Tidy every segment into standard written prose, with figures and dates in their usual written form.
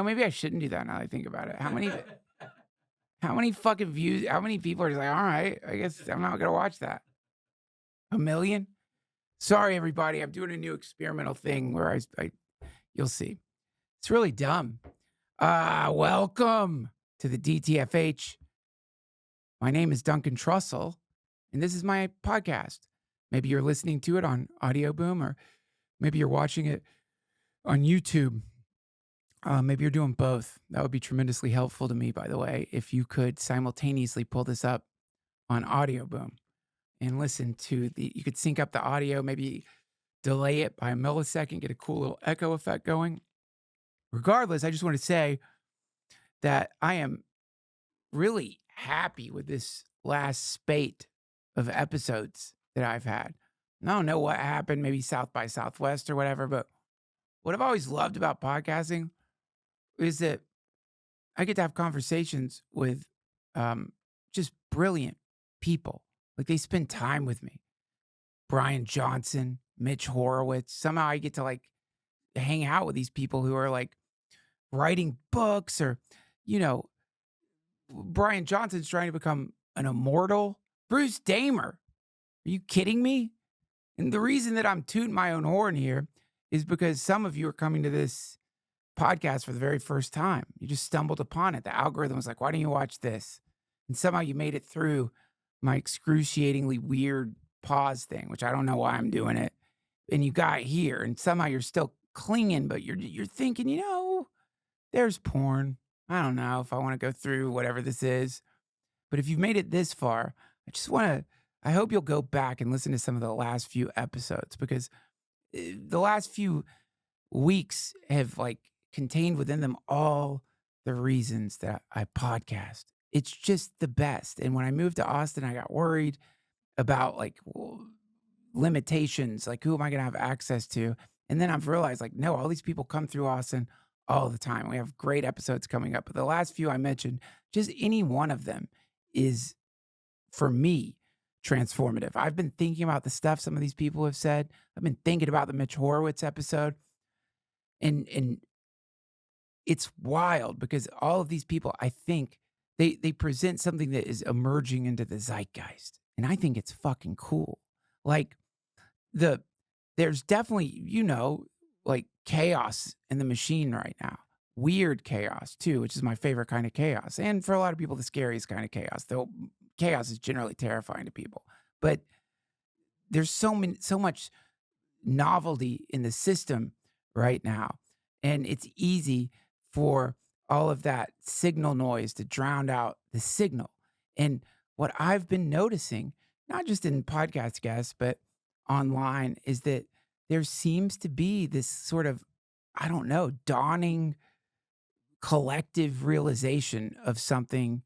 Maybe I shouldn't do that now that I think about it. How many fucking views, how many people are just like, all right, I guess I'm not gonna watch that. 1 million? Sorry, everybody. I'm doing a new experimental thing where you'll see. It's really dumb. Welcome to the DTFH. My name is Duncan Trussell, and this is my podcast. Maybe you're listening to it on Audio Boom, or maybe you're watching it on YouTube. Maybe you're doing both. That would be tremendously helpful to me, by the way, if you could simultaneously pull this up on Audio Boom and listen to you could sync up the audio, maybe delay it by a millisecond, get a cool little echo effect going. Regardless, I just want to say that I am really happy with this last spate of episodes that I've had. I don't know what happened, maybe South by Southwest or whatever, but what I've always loved about podcasting is that I get to have conversations with just brilliant people. Like, they spend time with me. Brian Johnson, Mitch Horowitz. Somehow I get to like hang out with these people who are like writing books, or, Brian Johnson's trying to become an immortal. Bruce Damer. Are you kidding me? And the reason that I'm tooting my own horn here is because some of you are coming to this podcast for the very first time. You just stumbled upon it. The algorithm was like, why don't you watch this? And somehow you made it through my excruciatingly weird pause thing, which I don't know why I'm doing it. And you got here, and somehow you're still clinging, but you're thinking, there's porn. I don't know if I want to go through whatever this is. But if you've made it this far, I hope you'll go back and listen to some of the last few episodes, because the last few weeks have like contained within them all the reasons that I podcast. It's just the best. And when I moved to Austin, I got worried about limitations, like who am I going to have access to? And then I've realized, like, no, all these people come through Austin all the time. We have great episodes coming up. But the last few I mentioned, just any one of them is, for me, transformative. I've been thinking about the stuff some of these people have said. I've been thinking about the Mitch Horowitz episode. And it's wild because all of these people, I think, they present something that is emerging into the zeitgeist. And I think it's fucking cool. Like, there's definitely, like chaos in the machine right now. Weird chaos too, which is my favorite kind of chaos. And for a lot of people, the scariest kind of chaos, though chaos is generally terrifying to people. But there's so much novelty in the system right now. And it's easy for all of that signal noise to drown out the signal. And what I've been noticing, not just in podcast guests, but online, is that there seems to be this sort of, I don't know, dawning collective realization of something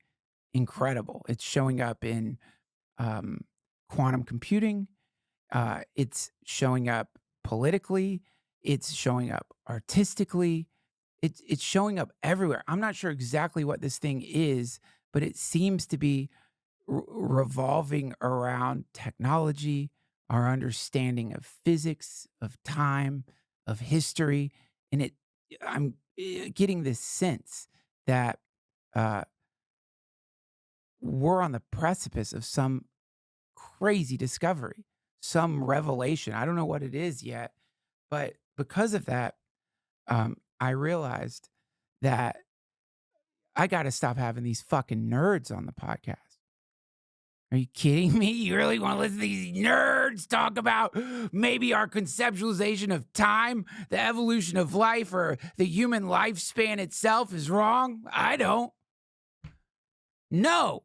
incredible. It's showing up in quantum computing. It's showing up politically. It's showing up artistically. It's showing up everywhere. I'm not sure exactly what this thing is, but it seems to be revolving around technology, our understanding of physics, of time, of history. And I'm getting this sense that we're on the precipice of some crazy discovery, some revelation. I don't know what it is yet, but because of that, I realized that I got to stop having these fucking nerds on the podcast. Are you kidding me? You really want to listen to these nerds talk about maybe our conceptualization of time, the evolution of life, or the human lifespan itself is wrong? I don't. No.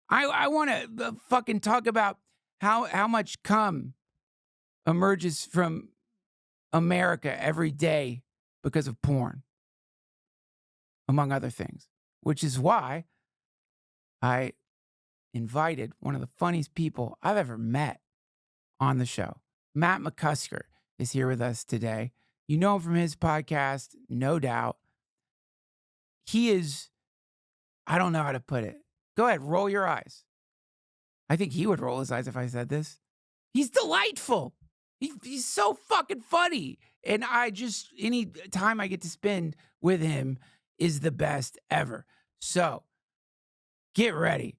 I want to fucking talk about how much cum emerges from America every day because of porn, among other things, which is why I invited one of the funniest people I've ever met on the show. Matt McCusker is here with us today. You know him from his podcast, no doubt. He is, I don't know how to put it. Go ahead, roll your eyes. I think he would roll his eyes if I said this. He's delightful. He's so fucking funny. And any time I get to spend with him is the best ever. So get ready.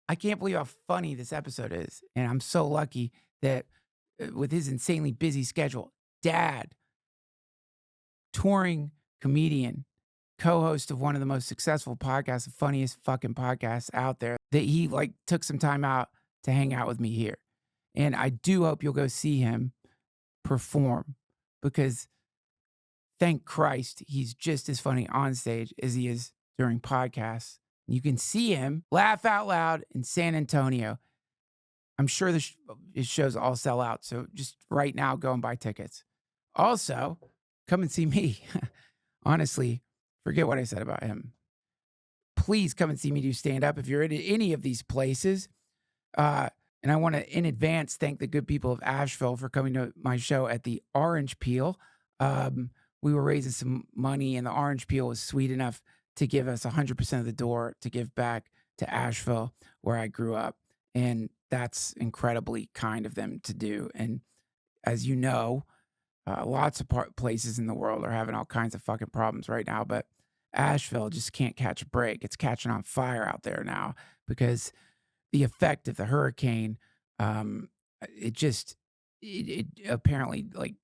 I can't believe how funny this episode is. And I'm so lucky that with his insanely busy schedule, dad, touring comedian, co-host of one of the most successful podcasts, the funniest fucking podcasts out there, that he like took some time out to hang out with me here. And I do hope you'll go see him perform, because thank Christ he's just as funny on stage as he is during podcasts. You can see him laugh out loud in San Antonio. I'm sure his shows all sell out. So just right now, go and buy tickets. Also, come and see me. Honestly, forget what I said about him. Please come and see me do stand-up if you're in any of these places. And I want to, in advance, thank the good people of Asheville for coming to my show at the Orange Peel. We were raising some money, and the Orange Peel was sweet enough to give us 100% of the door to give back to Asheville, where I grew up. And that's incredibly kind of them to do. And as you know, lots of places in the world are having all kinds of fucking problems right now, but Asheville just can't catch a break. It's catching on fire out there now because the effect of the hurricane, it apparently like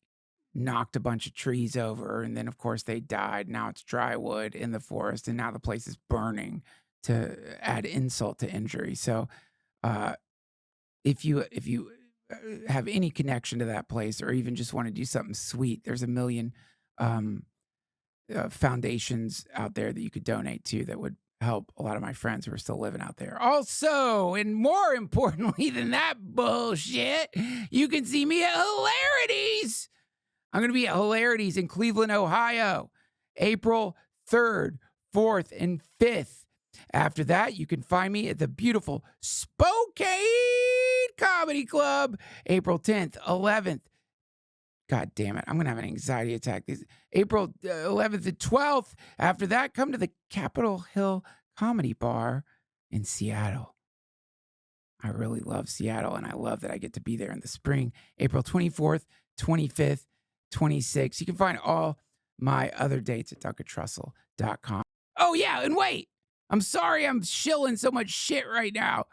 knocked a bunch of trees over, and then of course they died. Now it's dry wood in the forest, and now the place is burning to add insult to injury. So, if you have any connection to that place, or even just want to do something sweet, there's a million foundations out there that you could donate to that would help a lot of my friends who are still living out there. Also, and more importantly than that bullshit, you can see me at Hilarities. I'm going to be at Hilarities in Cleveland, Ohio, April 3rd, 4th, and 5th. After that, you can find me at the beautiful Spokane Comedy Club, April 10th, 11th. God damn it, I'm going to have an anxiety attack. April 11th and 12th. After that, come to the Capitol Hill Comedy Bar in Seattle. I really love Seattle, and I love that I get to be there in the spring. April 24th, 25th, 26th. You can find all my other dates at dunkatrussell.com. Oh, yeah, and wait. I'm sorry I'm shilling so much shit right now.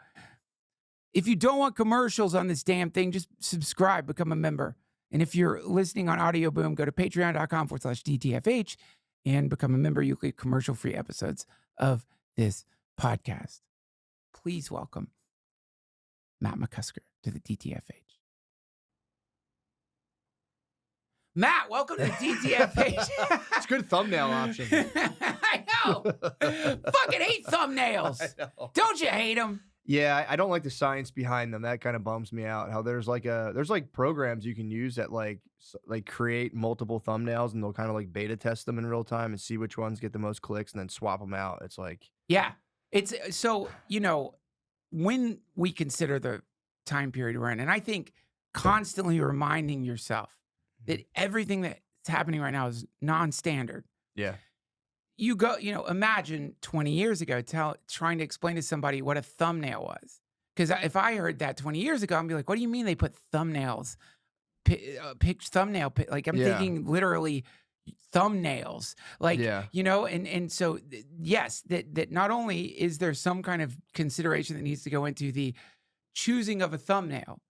If you don't want commercials on this damn thing, just subscribe, become a member. And if you're listening on Audio Boom, go to patreon.com/DTFH and become a member. You'll get commercial-free episodes of this podcast. Please welcome Matt McCusker to the DTFH. Matt, welcome to the DTFH. It's a good thumbnail option. I know. Fucking hate thumbnails. I know. Don't you hate them? Yeah, I don't like the science behind them. That kind of bums me out. How there's programs you can use that like create multiple thumbnails, and they'll kind of like beta test them in real time and see which ones get the most clicks and then swap them out. It's like, yeah, it's so, when we consider the time period we're in, and I think constantly reminding yourself that everything that's happening right now is non-standard. yeah, You go, imagine 20 years ago trying to explain to somebody what a thumbnail was. Because if I heard that 20 years ago, I'd be like, what do you mean they put thumbnails? Thumbnail, like I'm thinking literally thumbnails. Like, and so, yes, that not only is there some kind of consideration that needs to go into the choosing of a thumbnail,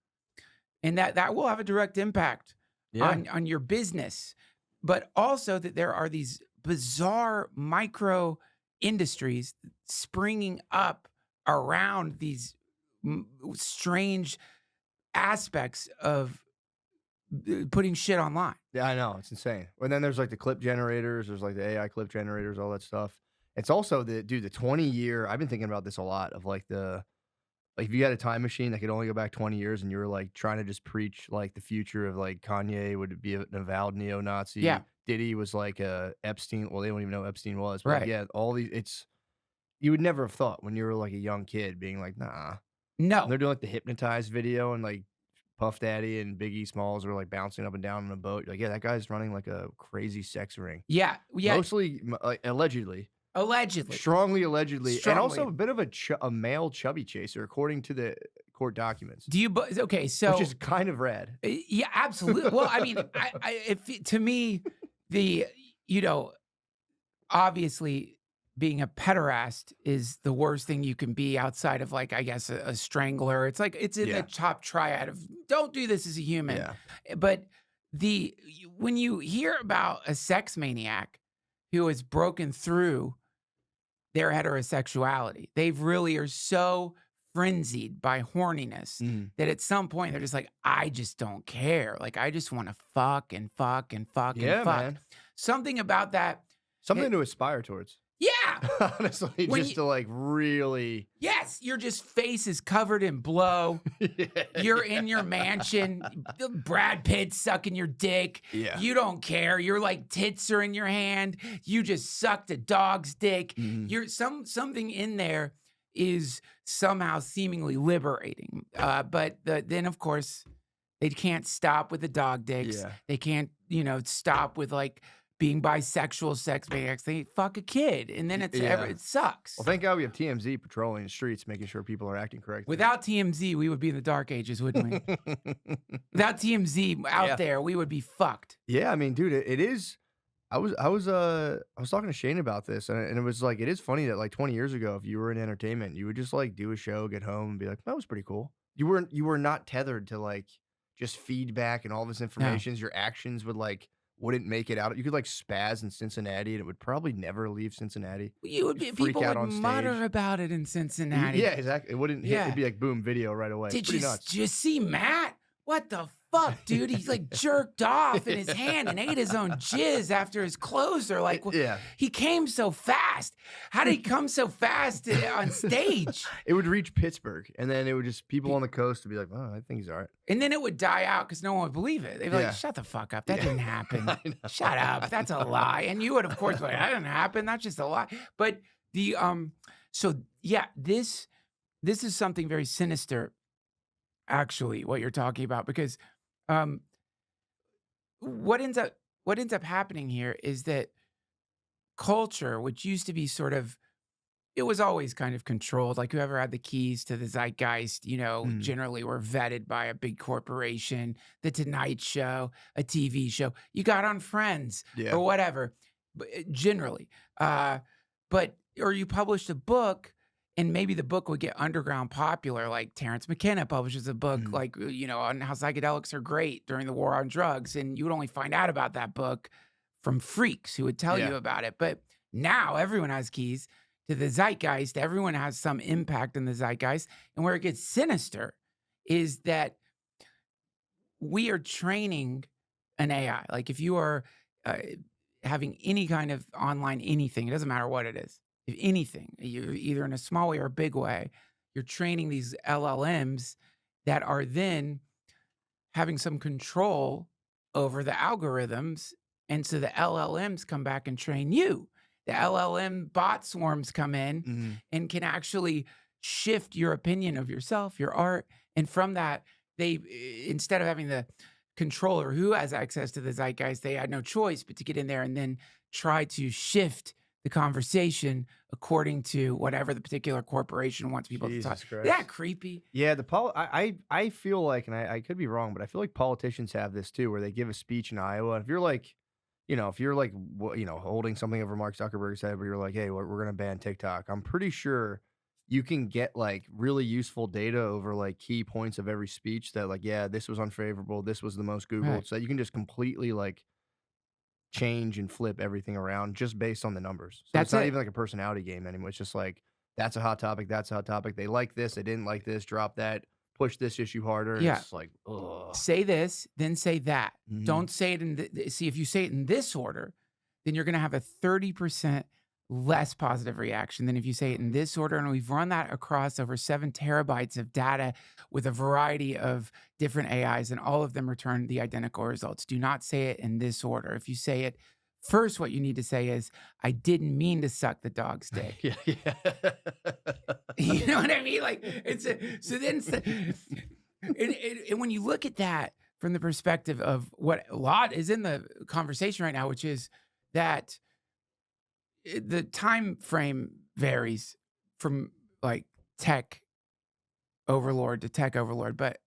and that will have a direct impact on your business, but also that there are these bizarre micro industries springing up around these strange aspects of putting shit online. Yeah, I know. It's insane. And then there's like the clip generators. There's like the AI clip generators, all that stuff. It's also the 20-year, I've been thinking about this a lot, of like if you had a time machine that could only go back 20 years and you were like trying to just preach like the future of like Kanye would be an avowed neo-Nazi. Yeah. Diddy was like a Epstein. Well, they don't even know who Epstein was. But Right. yeah, all these, you would never have thought when you were like a young kid being like, nah. No. And they're doing like the hypnotized video, and like Puff Daddy and Biggie Smalls were like bouncing up and down on a boat. You're like, yeah, that guy's running like a crazy sex ring. Yeah. Mostly like, allegedly. Allegedly. Strongly allegedly. Strongly. And also a bit of a male chubby chaser, according to court documents, Do you? Okay, which so is kind of rad. yeah, absolutely. Well, I mean, if to me, the you know, obviously being a pederast is the worst thing you can be outside of like I guess a strangler. It's like it's in the Yeah. top triad of don't do this as a human. Yeah. But when you hear about a sex maniac who has broken through their heterosexuality, they really are so frenzied by horniness Mhm. that at some point they're just like, I just don't care. Like I just want to fuck and fuck and fuck and Yeah, fuck. man. Something about that. Something to aspire towards. Yeah. Honestly, When just you to like really. Yes, your just face is covered in blow. You're in your mansion. Brad Pitt sucking your dick. Yeah. You don't care. You're like tits are in your hand. You just sucked a dog's dick. Mhm. You're something in there is somehow seemingly liberating. But then of course they can't stop with the dog dicks. Yeah. They can't, stop with like being bisexual sex maniacs. They fuck a kid, and then Yeah. it sucks. Well, thank God we have TMZ patrolling the streets, making sure people are acting correctly. Without TMZ, we would be in the dark ages, wouldn't we? Without TMZ out there, we would be fucked. Yeah, I mean, dude, it is. I was talking to Shane about this, and it was like it is funny that like 20 years ago, if you were in entertainment, you would just like do a show, get home, and be like, that was pretty cool. You were not tethered to like just feedback and all this information. Your actions wouldn't make it out. You could like spaz in Cincinnati, and it would probably never leave Cincinnati. You would be, Freak people out would on mutter stage. about it in Cincinnati. Yeah, exactly. It wouldn't hit. Yeah. It'd be like boom, video right away. It's pretty nuts. Did you see Matt? What the fuck, dude? He's like jerked off in his hand and ate his own jizz after his clothes are like, Yeah. he came so fast. How did he come so fast on stage? It would reach Pittsburgh, and then it would just people on the coast would be like, "Oh, I think he's all right." And then it would die out because no one would believe it. They'd be Yeah. like, shut the fuck up. That didn't happen. I know. Shut up. That's a lie. And you would, of course, be like, that didn't happen. That's just a lie. But so yeah, this is something very sinister, actually, what you're talking about, because um what ends up happening here is that culture, which used to be sort of it was always kind of controlled. Like whoever had the keys to the zeitgeist, Mm. generally were vetted by a big corporation, the Tonight Show, a TV show. You got on Friends Yeah. or whatever, but generally. Or you published a book and maybe the book would get underground popular, like Terrence McKenna publishes a book Mhm. like, on how psychedelics are great during the war on drugs. And you would only find out about that book from freaks who would tell Yeah. you about it. But now everyone has keys to the zeitgeist. Everyone has some impact in the zeitgeist. And where it gets sinister is that we are training an AI. Like if you are having any kind of online anything, it doesn't matter what it is. If anything, you're either in a small way or a big way, you're training these LLMs that are then having some control over the algorithms. And so the LLMs come back and train you. The LLM bot swarms come in Mhm. and can actually shift your opinion of yourself, your art. And from that, they, instead of having the controller who has access to the zeitgeist, they had no choice but to get in there and then try to shift the conversation according to whatever the particular corporation wants people to talk. Jesus Isn't Christ. that creepy? Yeah, I feel like, and I could be wrong, but I feel like politicians have this too, where they give a speech in Iowa. If you're like, holding something over Mark Zuckerberg's head, where you're like, hey, we're gonna ban TikTok. I'm pretty sure you can get like really useful data over like key points of every speech that like, yeah, this was unfavorable, this was the most Googled, Right. so you can just completely like change and flip everything around just based on the numbers. So That's it's not it. even like a personality game anymore. It's just like that's a hot topic. That's a hot topic. They like this. They didn't like this. Drop that. Push this issue harder. And Yeah. It's like, ugh. Say this, then say that. Mhm. Don't say it see, if you say it in this order, then you're going to have a 30% less positive reaction than if you say it in this order. And we've run that across over 7 terabytes of data with a variety of different AIs, and all of them return the identical results. Do not say it in this order. If you say it first, what you need to say is, I didn't mean to suck the dog's dick. Yeah. You know what I mean? Like and when you look at that from the perspective of what a lot is in the conversation right now, which is that the time frame varies from like tech overlord to tech overlord, but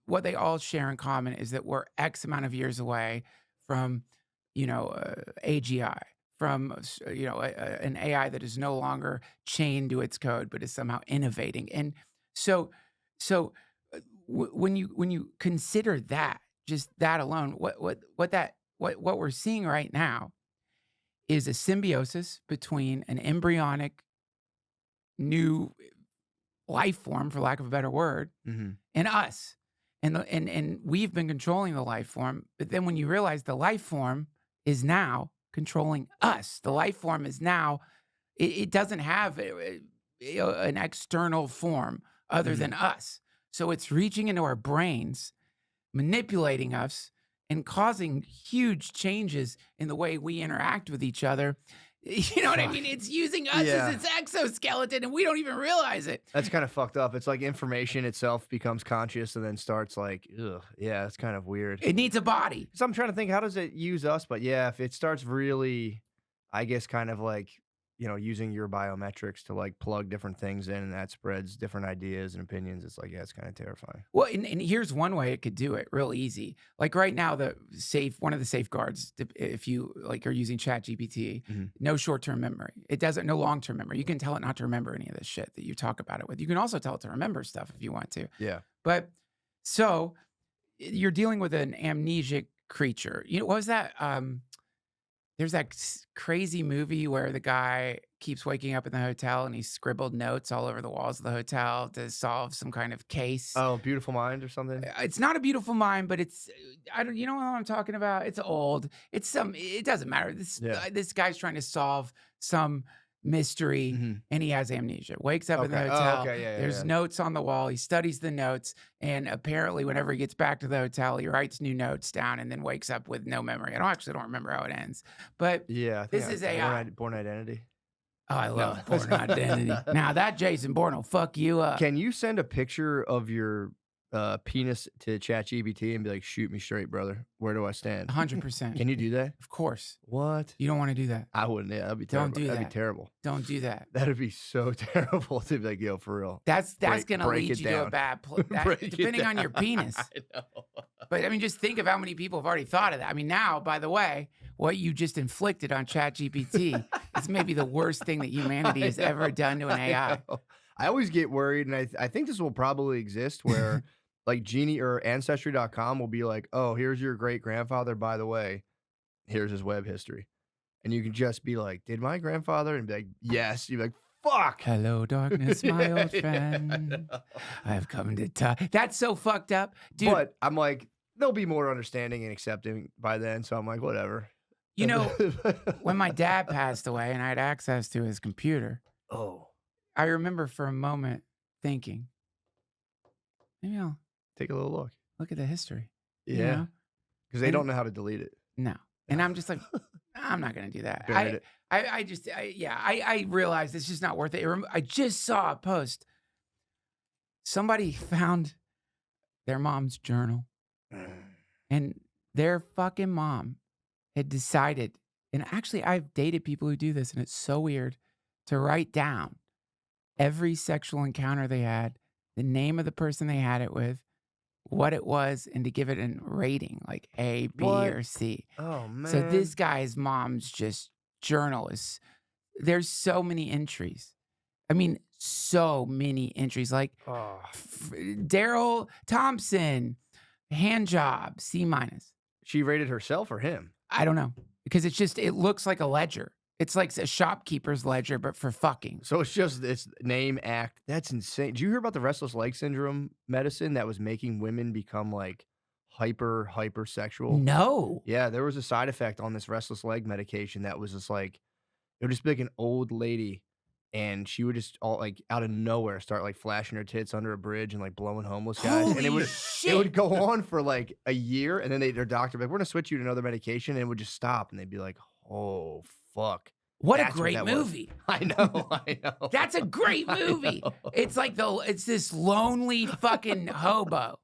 what they all share in common is that we're X amount of years away from, AGI, from, an AI that is no longer chained to its code, but is somehow innovating. And so, so when you consider that, just that alone, what we're seeing right now is a symbiosis between an embryonic new life form, for lack of a better word, Mhm. and us. And we've been controlling the life form, but then when you realize the life form is now controlling us, the life form is now it doesn't have an external form other Mhm. than us. So it's reaching into our brains, manipulating us, and causing huge changes in the way we interact with each other. You know what I Fuck. mean? It's using us as Yeah. its exoskeleton, and we don't even realize it. That's kinda fucked up. It's like information itself becomes conscious and then starts like, ugh, yeah, it's kind of weird. It needs a body. So I'm trying to think, how does it use us? But yeah, if it starts really, I guess, kind of like, using your biometrics to like plug different things in and that spreads different ideas and opinions, it's like, yeah, it's kind of terrifying. Well, and here's one way it could do it real easy. Like right now, one of the safeguards, if you like are using Chat GPT, Mhm. no short-term memory. It doesn't, no long-term memory. You can tell it not to remember any of this shit that you talk about it with. You can also tell it to remember stuff if you want to. Yeah. But so you're dealing with an amnesic creature. What was that? There's that crazy movie where the guy keeps waking up in the hotel and he scribbled notes all over the walls of the hotel to solve some kind of case. Oh, Beautiful Mind or something? It's not A Beautiful Mind, but it's I don't you know what I'm talking about? It's old. It doesn't matter. Yeah. This guy's trying to solve some mystery Mhm. and he has amnesia. Wakes up in the Okay. Oh, hotel. okay. Yeah, yeah, There's yeah. notes on the wall. He studies the notes and apparently whenever he gets back to the hotel, he writes new notes down and then wakes up with no memory. I don't remember how it ends. But Yeah, I think this is Born, AI. Born Identity. Oh, I No. love Born Identity. Now that Jason Bourne will fuck you up. Can you send a picture of your penis to ChatGPT and be like, "Shoot me straight, brother. Where do I stand?" 100%. Can you do that? Of course. What? You don't want to do that. I wouldn't. Yeah, that'd be Don't terrible. do That'd that. be terrible. Don't do that. That'd be so terrible to be like, yo, for real. That's Break- gonna break lead it you to a down. bad place. Break it Depending on your down. penis. I know. But I mean, just think of how many people have already thought of that. I mean, now, by the way, what you just inflicted on ChatGPT is maybe the worst thing that humanity has ever done to an AI. know. I always get worried, and I think this will probably exist where like Genie or Ancestry.com will be like, oh, here's your great grandfather, by the way, here's his web history. And you can just be like, did my grandfather? And be like, yes. You're like, fuck. Hello, darkness, my old friend. I have come to talk. That's so fucked up, dude. But I'm like, they'll be more understanding and accepting by then. So I'm like, whatever. You know, when my dad passed away and I had access to his computer, oh, I remember for a moment thinking, maybe I'll take a little look. look at the history. you Yeah. know? Because they And- don't know how to delete it. No. And I'm just like, I'm not going to do that. Buried it. I realized it's just not worth it. I just saw a post. Somebody found their mom's journal and their fucking mom had decided, and actually I've dated people who do this and it's so weird, to write down every sexual encounter they had, the name of the person they had it with, what it was, and to give it a rating like A, B, What? or C. Oh, man. So this guy's mom's just journal is, there's so many entries. I mean, so many entries. Like Oh. Daryl Thompson, hand job, C-. She rated herself or him? I don't know. Because it looks like a ledger. It's like a shopkeeper's ledger, but for fucking. So it's name, act. That's insane. Did you hear about the restless leg syndrome medicine that was making women become like hyper sexual? No. Yeah, there was a side effect on this restless leg medication that was just like, it would just be like an old lady and she would just all like out of nowhere start like flashing her tits under a bridge and like blowing homeless guys. And Holy it shit. would go on for like a year and then their doctor would be like, we're gonna switch you to another medication, and it would just stop and they'd be like, oh fuck. What a That's what great that was. movie. I know. That's a great movie. know. It's like it's this lonely fucking hobo.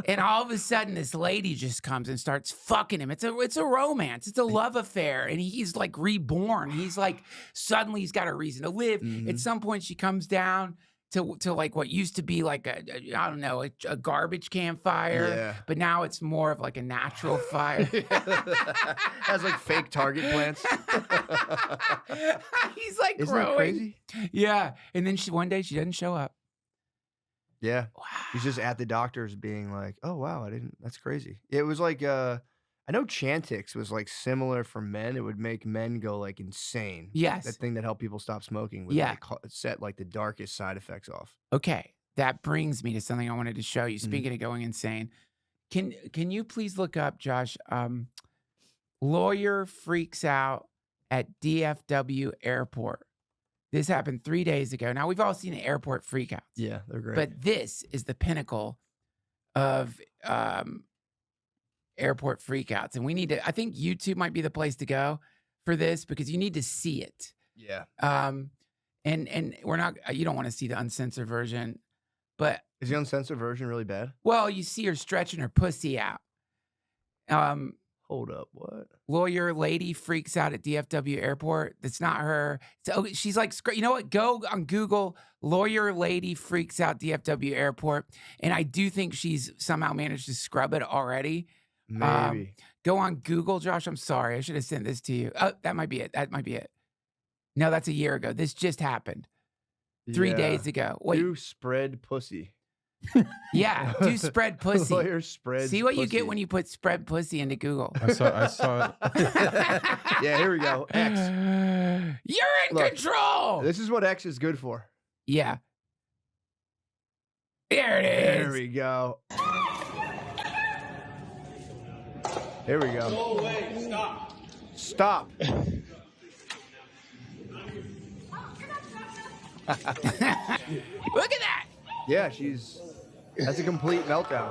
And all of a sudden this lady just comes and starts fucking him. It's a romance. It's a love affair. And he's like reborn. He's like, suddenly he's got a reason to live. At Mhm. some point she comes down to like what used to be like I don't know, a garbage can fire, Yeah. but now it's more of like a natural fire. Has like fake target plants. He's like Isn't that growing. crazy? Yeah. And then one day she doesn't show up. Yeah. Wow. He's just at the doctor's being like, "Oh, wow, that's crazy." It was like, I know Chantix was, like, similar for men. It would make men go, like, insane. That Yes. thing that helped people stop smoking would, Yeah. like, set, like, the darkest side effects off. Okay. That brings me to something I wanted to show you. Mhm. Speaking of going insane, can you please look up, Josh, lawyer freaks out at DFW airport. This happened 3 days ago. Now, we've all seen the airport freakouts. Yeah, they're great. But this is the pinnacle of airport freakouts. And we need to, I think YouTube might be the place to go for this because you need to see it. Yeah. And we're not, you don't want to see the uncensored version, but Is the uncensored version really bad? well, you see her stretching her pussy out. Hold up, what? Lawyer lady freaks out at DFW airport. That's not her. So she's like, you know what? Go on Google, lawyer lady freaks out DFW airport. And I do think she's somehow managed to scrub it already. Maybe. Go on Google, Josh. I'm sorry. I should have sent this to you. Oh, that might be it. That might be it. No, that's a year ago. This just happened 3 Yeah. days ago. Wait. Do spread pussy. Yeah, do spread pussy. Lawyer spreads See what you pussy. get when you put spread pussy into Google. I saw it. Yeah, here we go. X. You're in Look, control. This is what X is good for. Yeah. There it is. There we go. Here we go. No way, stop. Stop. Look at that. Yeah, that's a complete meltdown.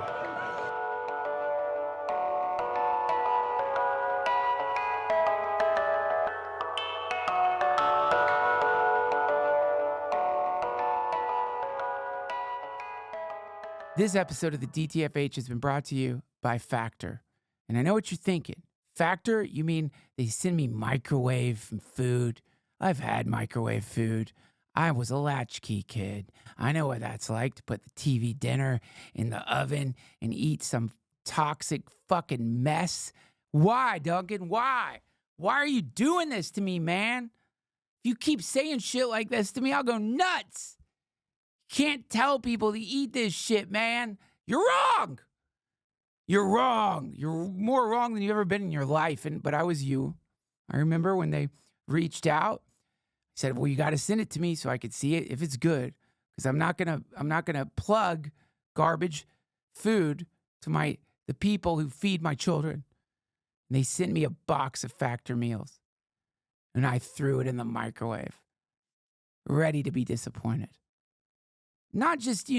This episode of the DTFH has been brought to you by Factor. And I know what you're thinking. Factor, you mean they send me microwave food? I've had microwave food. I was a latchkey kid. I know what that's like to put the TV dinner in the oven and eat some toxic fucking mess. Why, Duncan? Why? Why are you doing this to me, man? If you keep saying shit like this to me, I'll go nuts. Can't tell people to eat this shit, man. You're wrong. You're wrong. You're more wrong than you've ever been in your life. But I was you. I remember when they reached out, said, well, you got to send it to me so I could see it if it's good. Because I'm not gonna plug garbage food to the people who feed my children. And they sent me a box of Factor meals. And I threw it in the microwave, ready to be disappointed. Not just,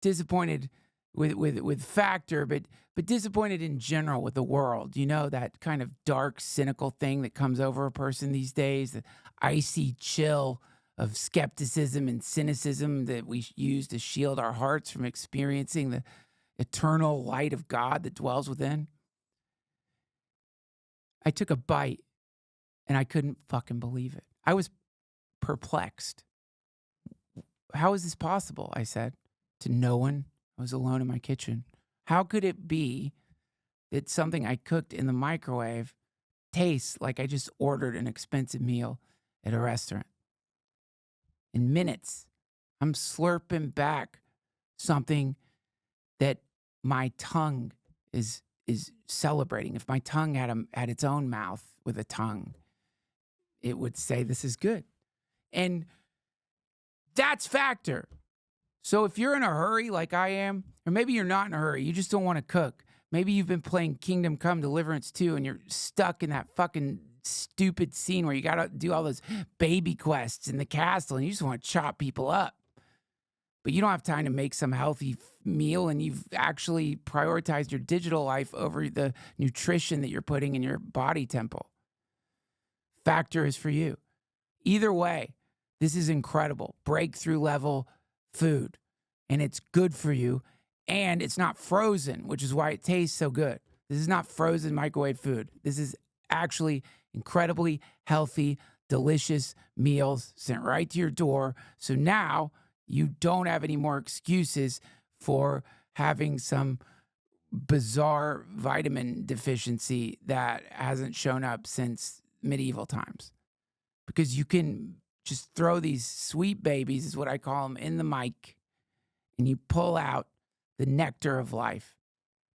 disappointed with Factor, but disappointed in general with the world. That kind of dark, cynical thing that comes over a person these days, the icy chill of skepticism and cynicism that we use to shield our hearts from experiencing the eternal light of God that dwells within. I took a bite and I couldn't fucking believe it. I was perplexed. How is this possible? I said to no one. I was alone in my kitchen. How could it be that something I cooked in the microwave tastes like I just ordered an expensive meal at a restaurant? In minutes, I'm slurping back something that my tongue is celebrating. If my tongue had its own mouth with a tongue, it would say this is good. And that's Factor. So if you're in a hurry like I am, or maybe you're not in a hurry, you just don't want to cook. Maybe you've been playing Kingdom Come Deliverance 2 and you're stuck in that fucking stupid scene where you got to do all those baby quests in the castle and you just want to chop people up. But you don't have time to make some healthy meal and you've actually prioritized your digital life over the nutrition that you're putting in your body temple. Factor is for you. Either way, this is incredible. Breakthrough level food. And it's good for you. And it's not frozen, which is why it tastes so good. This is not frozen microwave food. This is actually incredibly healthy, delicious meals sent right to your door. So now You don't have any more excuses for having some bizarre vitamin deficiency that hasn't shown up since medieval times. Because you can just throw these sweet babies, is what I call them, in the mic, and you pull out the nectar of life.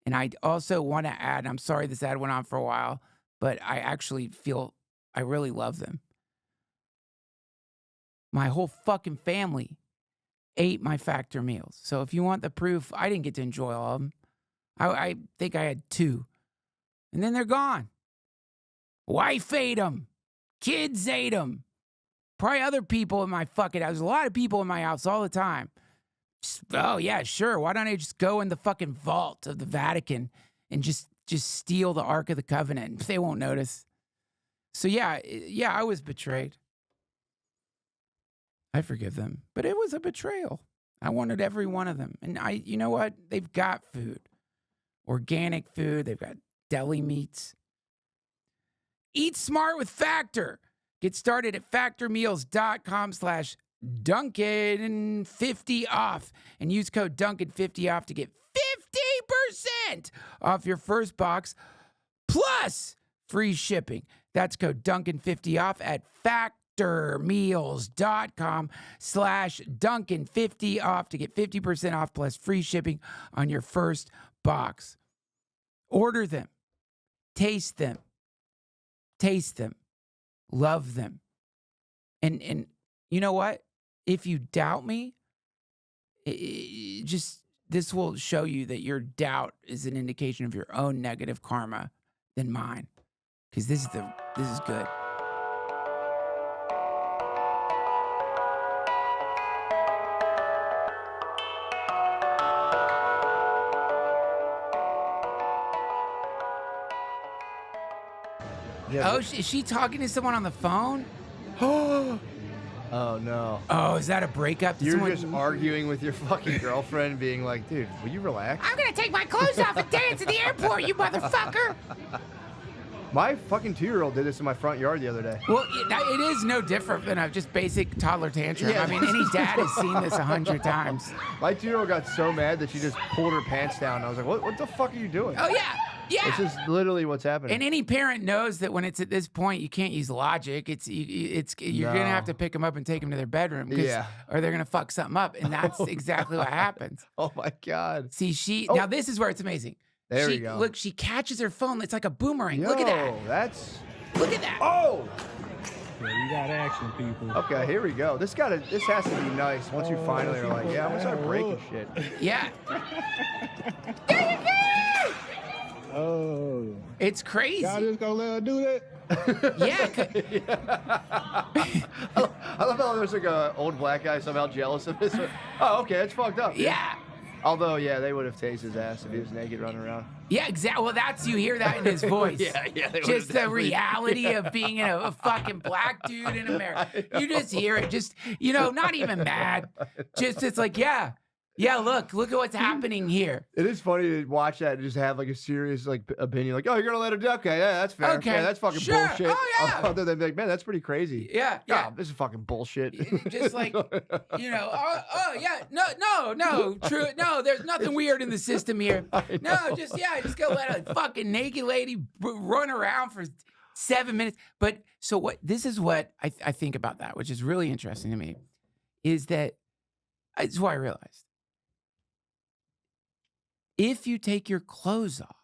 And I also want to add, I'm sorry this ad went on for a while, but I actually feel I really love them. My whole fucking family ate my Factor meals. So if you want the proof, I didn't get to enjoy all of them. I think I had 2. And then they're gone. Wife ate them. Kids ate them. Probably other people in my fucking house. There's a lot of people in my house all the time. Just, oh, yeah, sure. Why don't I just go in the fucking vault of the Vatican and just steal the Ark of the Covenant? They won't notice. So, yeah, I was betrayed. I forgive them. But it was a betrayal. I wanted every one of them. And you know what? They've got food. Organic food. They've got deli meats. Eat smart with Factor. Get started at factormeals.com/Duncan50 off and use code Duncan50 off to get 50% off your first box plus free shipping. That's code Duncan50 off at factormeals.com/Duncan50 off to get 50% off plus free shipping on your first box. Order them. Taste them. Love them. And you know what? If you doubt me, this will show you that your doubt is an indication of your own negative karma than mine. Because this is good. Yeah, Oh, is she talking to someone on the phone? oh no. Oh, is that a breakup? Did You're someone- just arguing with your fucking girlfriend, being like, dude, will you relax? I'm gonna take my clothes off and dance at the airport, you motherfucker. My fucking 2-year-old did this in my front yard the other day. Well, it is no different than a just basic toddler tantrum. Yeah. I mean, any dad has seen this 100 times. My 2-year-old got so mad that she just pulled her pants down. I was like, what the fuck are you doing? Oh, yeah. Yeah. This is literally what's happening. And any parent knows that when it's at this point, you can't use logic. You're gonna have to pick them up and take them to their bedroom, or they're gonna fuck something up, and that's exactly what happens. Oh my God. See, now this is where it's amazing. There we go. Look, she catches her phone. It's like a boomerang. Yo, Look at that. Look at that. Oh. Yeah, you got action, people. Okay, here we go. This has to be nice once you finally are like, yeah, I'm gonna start breaking shit. Yeah. Oh. It's crazy. Y'all just gonna let her do that? Yeah. I love how there's like a old black guy somehow jealous of this. Oh, okay, it's fucked up. Yeah. Although, yeah, they would have tased his ass if he was naked running around. Yeah, exactly. Well, you hear that in his voice. Yeah. They Just the definitely- reality of being a fucking black dude in America. You just hear it. Just, not even mad. Just, it's like, yeah, look at what's happening here. It is funny to watch that and just have like a serious opinion, like, oh, you're gonna let her do? Okay, yeah, that's fair. Okay, yeah, that's fucking sure. bullshit. Oh, yeah. Other than like, man, that's pretty crazy. Yeah. Oh, this is fucking bullshit. Just like, oh, yeah, no, true. No, there's nothing weird in the system here. No, just go let a fucking naked lady run around for 7 minutes. But so this is what I think about that, which is really interesting to me, is that it's what I realized. If you take your clothes off,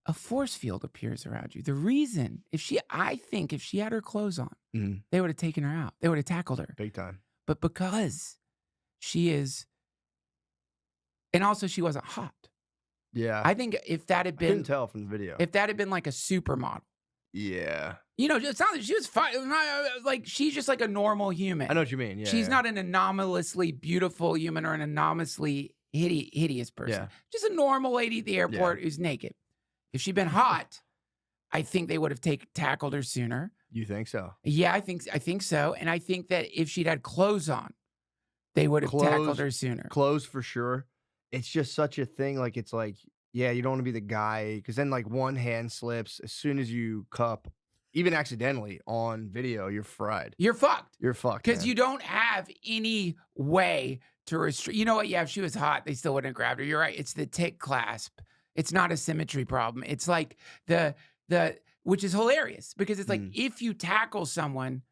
a force field appears around you. The reason, I think if she had her clothes on, they would have taken her out. They would have tackled her. Big time. But because she is, and also she wasn't hot. Yeah. I think if that had I couldn't been, tell from the video. if that had been like a supermodel, Yeah. it's not that she was fine. Like she's just like a normal human. I know what you mean. Yeah. She's not an anomalously beautiful human or an anomalously hideous person. Yeah. Just a normal lady at the airport who's naked. If she'd been hot, I think they would have tackled her sooner. You think so? Yeah, I think so. And I think that if she'd had clothes on, they would have tackled her sooner. Clothes for sure. It's just such a thing. Like, it's like, yeah, you don't want to be the guy because then like one hand slips as soon as you cup. even accidentally on video, you're fried. You're fucked. You're fucked. Because man. you don't have any way to restrict. You know what? Yeah, if she was hot, they still wouldn't have grabbed her. You're right. It's the tick clasp. It's not a symmetry problem. It's like the which is hilarious because it's like if you tackle someone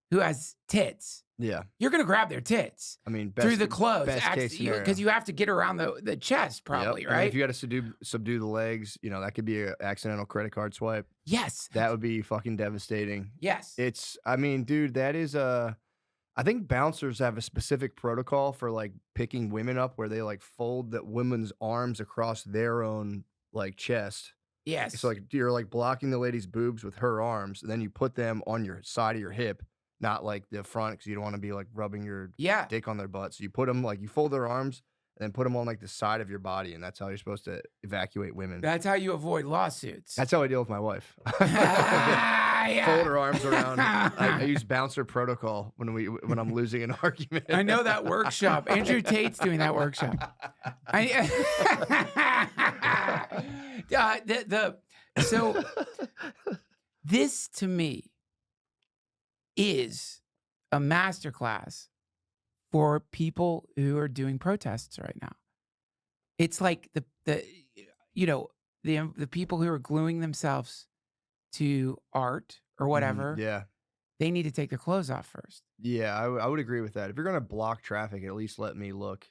who has tits, Yeah. you're gonna grab their tits. I mean, through the clothes, best case scenario. because you have to get around the chest, probably, Yep. right? And if you got to subdue the legs, you know, that could be an accidental credit card swipe. Yes. That would be fucking devastating. Yes. I mean, dude, that is I think bouncers have a specific protocol for like picking women up where they like fold the women's arms across their own like chest. Yes. So like you're like blocking the lady's boobs with her arms, and then you put them on your side of your hip, not like the front, because you don't want to be like rubbing your dick on their butt. So you put them like you fold their arms and then put them on like the side of your body, and that's how you're supposed to evacuate women. That's how you avoid lawsuits. That's how I deal with my wife. Yeah. Fold her arms around. I use bouncer protocol when I'm losing an argument. I know that workshop. Andrew Tate's doing that workshop. So this to me is a masterclass for people who are doing protests right now. It's like the people who are gluing themselves to art or whatever. Yeah. They need to take their clothes off first. Yeah, I would agree with that. If you're gonna block traffic, at least let me look.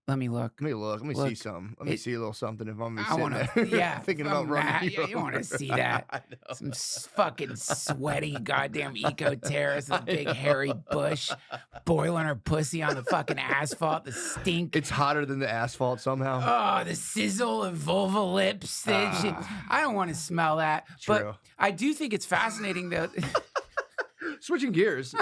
Let me look. Let me see something. Let me see a little something if I'm I want there. to, yeah. Thinking about running. Yeah, you want to see that. I know. Some fucking sweaty goddamn eco-terrorist with a big hairy bush boiling her pussy on the fucking asphalt. The stink. It's hotter than the asphalt somehow. Oh, the sizzle of vulva lips. That shit. I don't want to smell that. True. But I do think it's fascinating though. Switching gears.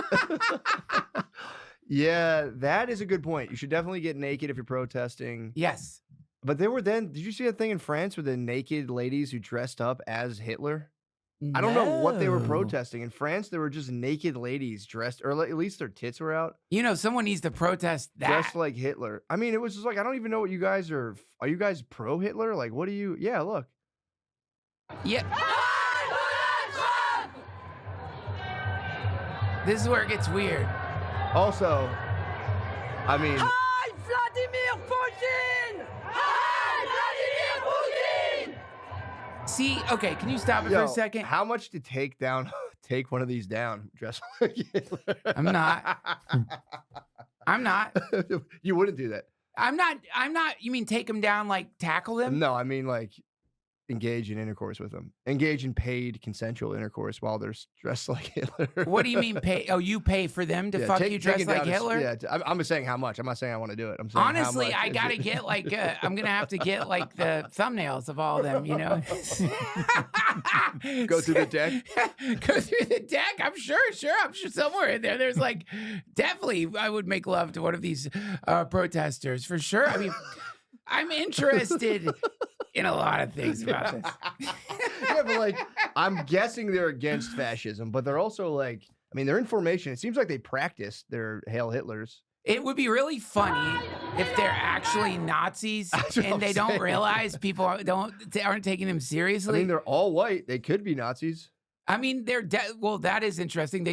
Yeah, that is a good point. You should definitely get naked if you're protesting. Yes. But did you see that thing in France with the naked ladies who dressed up as Hitler? I don't know what they were No. protesting. In France, there were just naked ladies dressed, or at least their tits were out, You know, someone needs to protest that. dressed like Hitler. I mean, it was just like, I don't even know what you guys are. Are you guys pro-Hitler? Like, what do you? Yeah, look. Yeah. This is where it gets weird. Also, I mean, Hi, Vladimir Putin! Hi, Vladimir Putin! See, okay, can you stop it for yo, a second? how much to take one of these down dressed like Hitler? I'm not. I'm not. You wouldn't do that. I'm not. You mean take him down, like tackle him? No, I mean like engage in intercourse with them. Engage in paid consensual intercourse while they're dressed like Hitler. What do you mean pay? Oh, you pay for them to fuck you dressed like Hitler? Yeah, I'm just saying how much. I'm not saying I want to do it. I'm saying Honestly, how much I is gotta it? get like I'm gonna have to get like the thumbnails of all of them. You know, Go through the deck. Go through the deck. I'm sure somewhere in there. There's like definitely I would make love to one of these protesters for sure. I mean, I'm interested in a lot of things about this. Yeah, but like, I'm guessing they're against fascism, but they're also like, I mean, they're in formation. It seems like they practice their Hail Hitlers. It would be really funny if they're actually Nazis That's what and I'm they don't saying. realize people aren't taking them I seriously. mean, they're all white. They could be Nazis. I mean, well, that is interesting.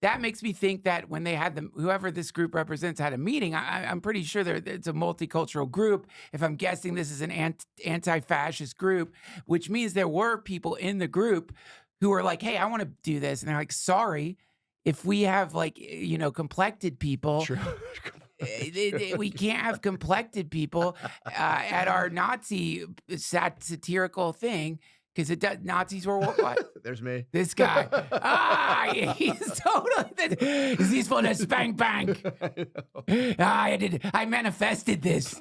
That makes me think that when they had whoever this group represents had a meeting, I'm pretty sure it's a multicultural group. If I'm guessing this is an anti-fascist group, which means there were people in the group who were like, hey, I want to do this. And they're like, sorry, if we have like, complected people, True. we can't have complected people at our Nazi satirical thing. Because Nazis were what? There's me. This guy. He's totally. He's for the spank bank. I manifested this.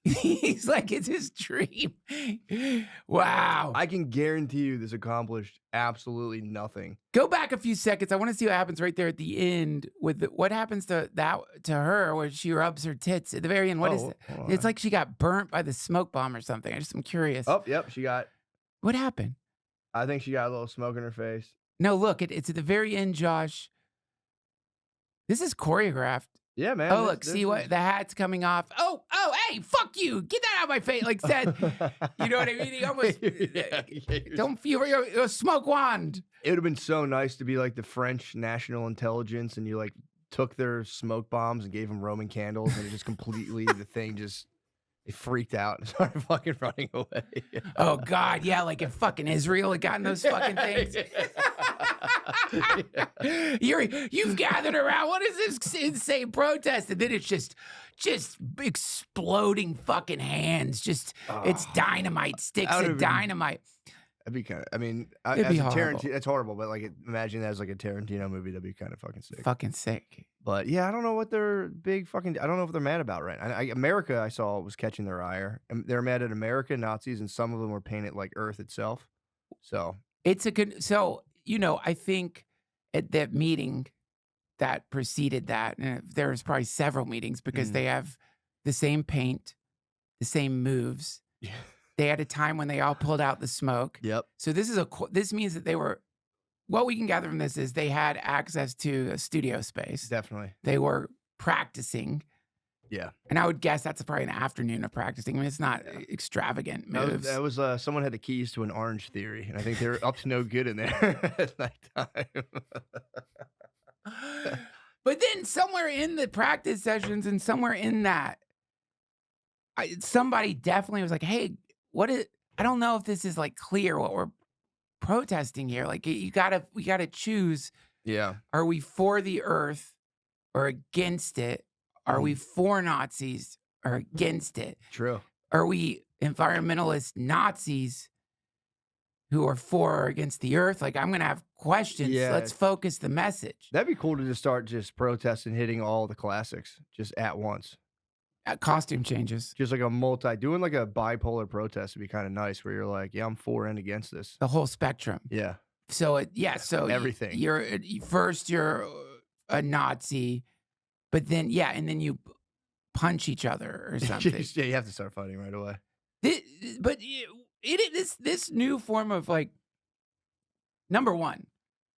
He's like, it's his dream. Wow. I can guarantee you this accomplished absolutely nothing. Go back a few seconds. I want to see what happens right there at the end with what happens to her where she rubs her tits at the very end. What is it? It's like she got burnt by the smoke bomb or something. I'm curious. Oh, yep. She got. What happened? I think she got a little smoke in her face. No, look, it's at the very end, Josh. This is choreographed. Yeah, man. Oh, look, see what the hat's coming off. Oh, hey, fuck you, get that out of my face. Like said, you know what I mean? He almost don't feel your smoke wand. It would have been so nice to be like the French national intelligence, and you like took their smoke bombs and gave them Roman candles, and it just completely the thing just. They freaked out and started fucking running away. Oh God, yeah, like in fucking Israel had gotten those fucking things. You've gathered around. What is this insane protest? And then it's just exploding fucking hands. It's dynamite, sticks of dynamite. That'd be kind of. I mean, It'd as be a horrible. Tarantino, it's horrible. But like, imagine that as like a Tarantino movie. That'd be kind of fucking sick. Fucking sick. But yeah, I don't know what they're big fucking. I don't know what they're mad about right now. America, I saw was catching their ire. And they're mad at America, Nazis, and some of them were painted like Earth itself. So It's a good. So I think at that meeting that preceded that, and there's probably several meetings because they have the same paint, the same moves. Yeah. They had a time when they all pulled out the smoke. Yep. So this means that they were. What we can gather from this is they had access to a studio space. Definitely. They were practicing. Yeah. And I would guess that's probably an afternoon of practicing. I mean, it's not extravagant moves. That was someone had the keys to an Orange Theory, and I think they're up to no good in there at nighttime. But then somewhere in the practice sessions and somewhere in that, somebody definitely was like, hey, I don't know if this is like clear what we're protesting here. Like we gotta choose. Yeah. Are we for the earth or against it? Are we for Nazis or against it? True. Are we environmentalist Nazis who are for or against the earth? Like, I'm going to have questions. Yeah. Let's focus the message. That'd be cool to just start just protesting, hitting all the classics just at once. Costume changes. Just like doing like a bipolar protest would be kind of nice where you're like, yeah, I'm for and against this. The whole spectrum. Yeah. So Everything. You're a Nazi, but then and then you punch each other or something. Yeah, you have to start fighting right away. This new form of like, number one,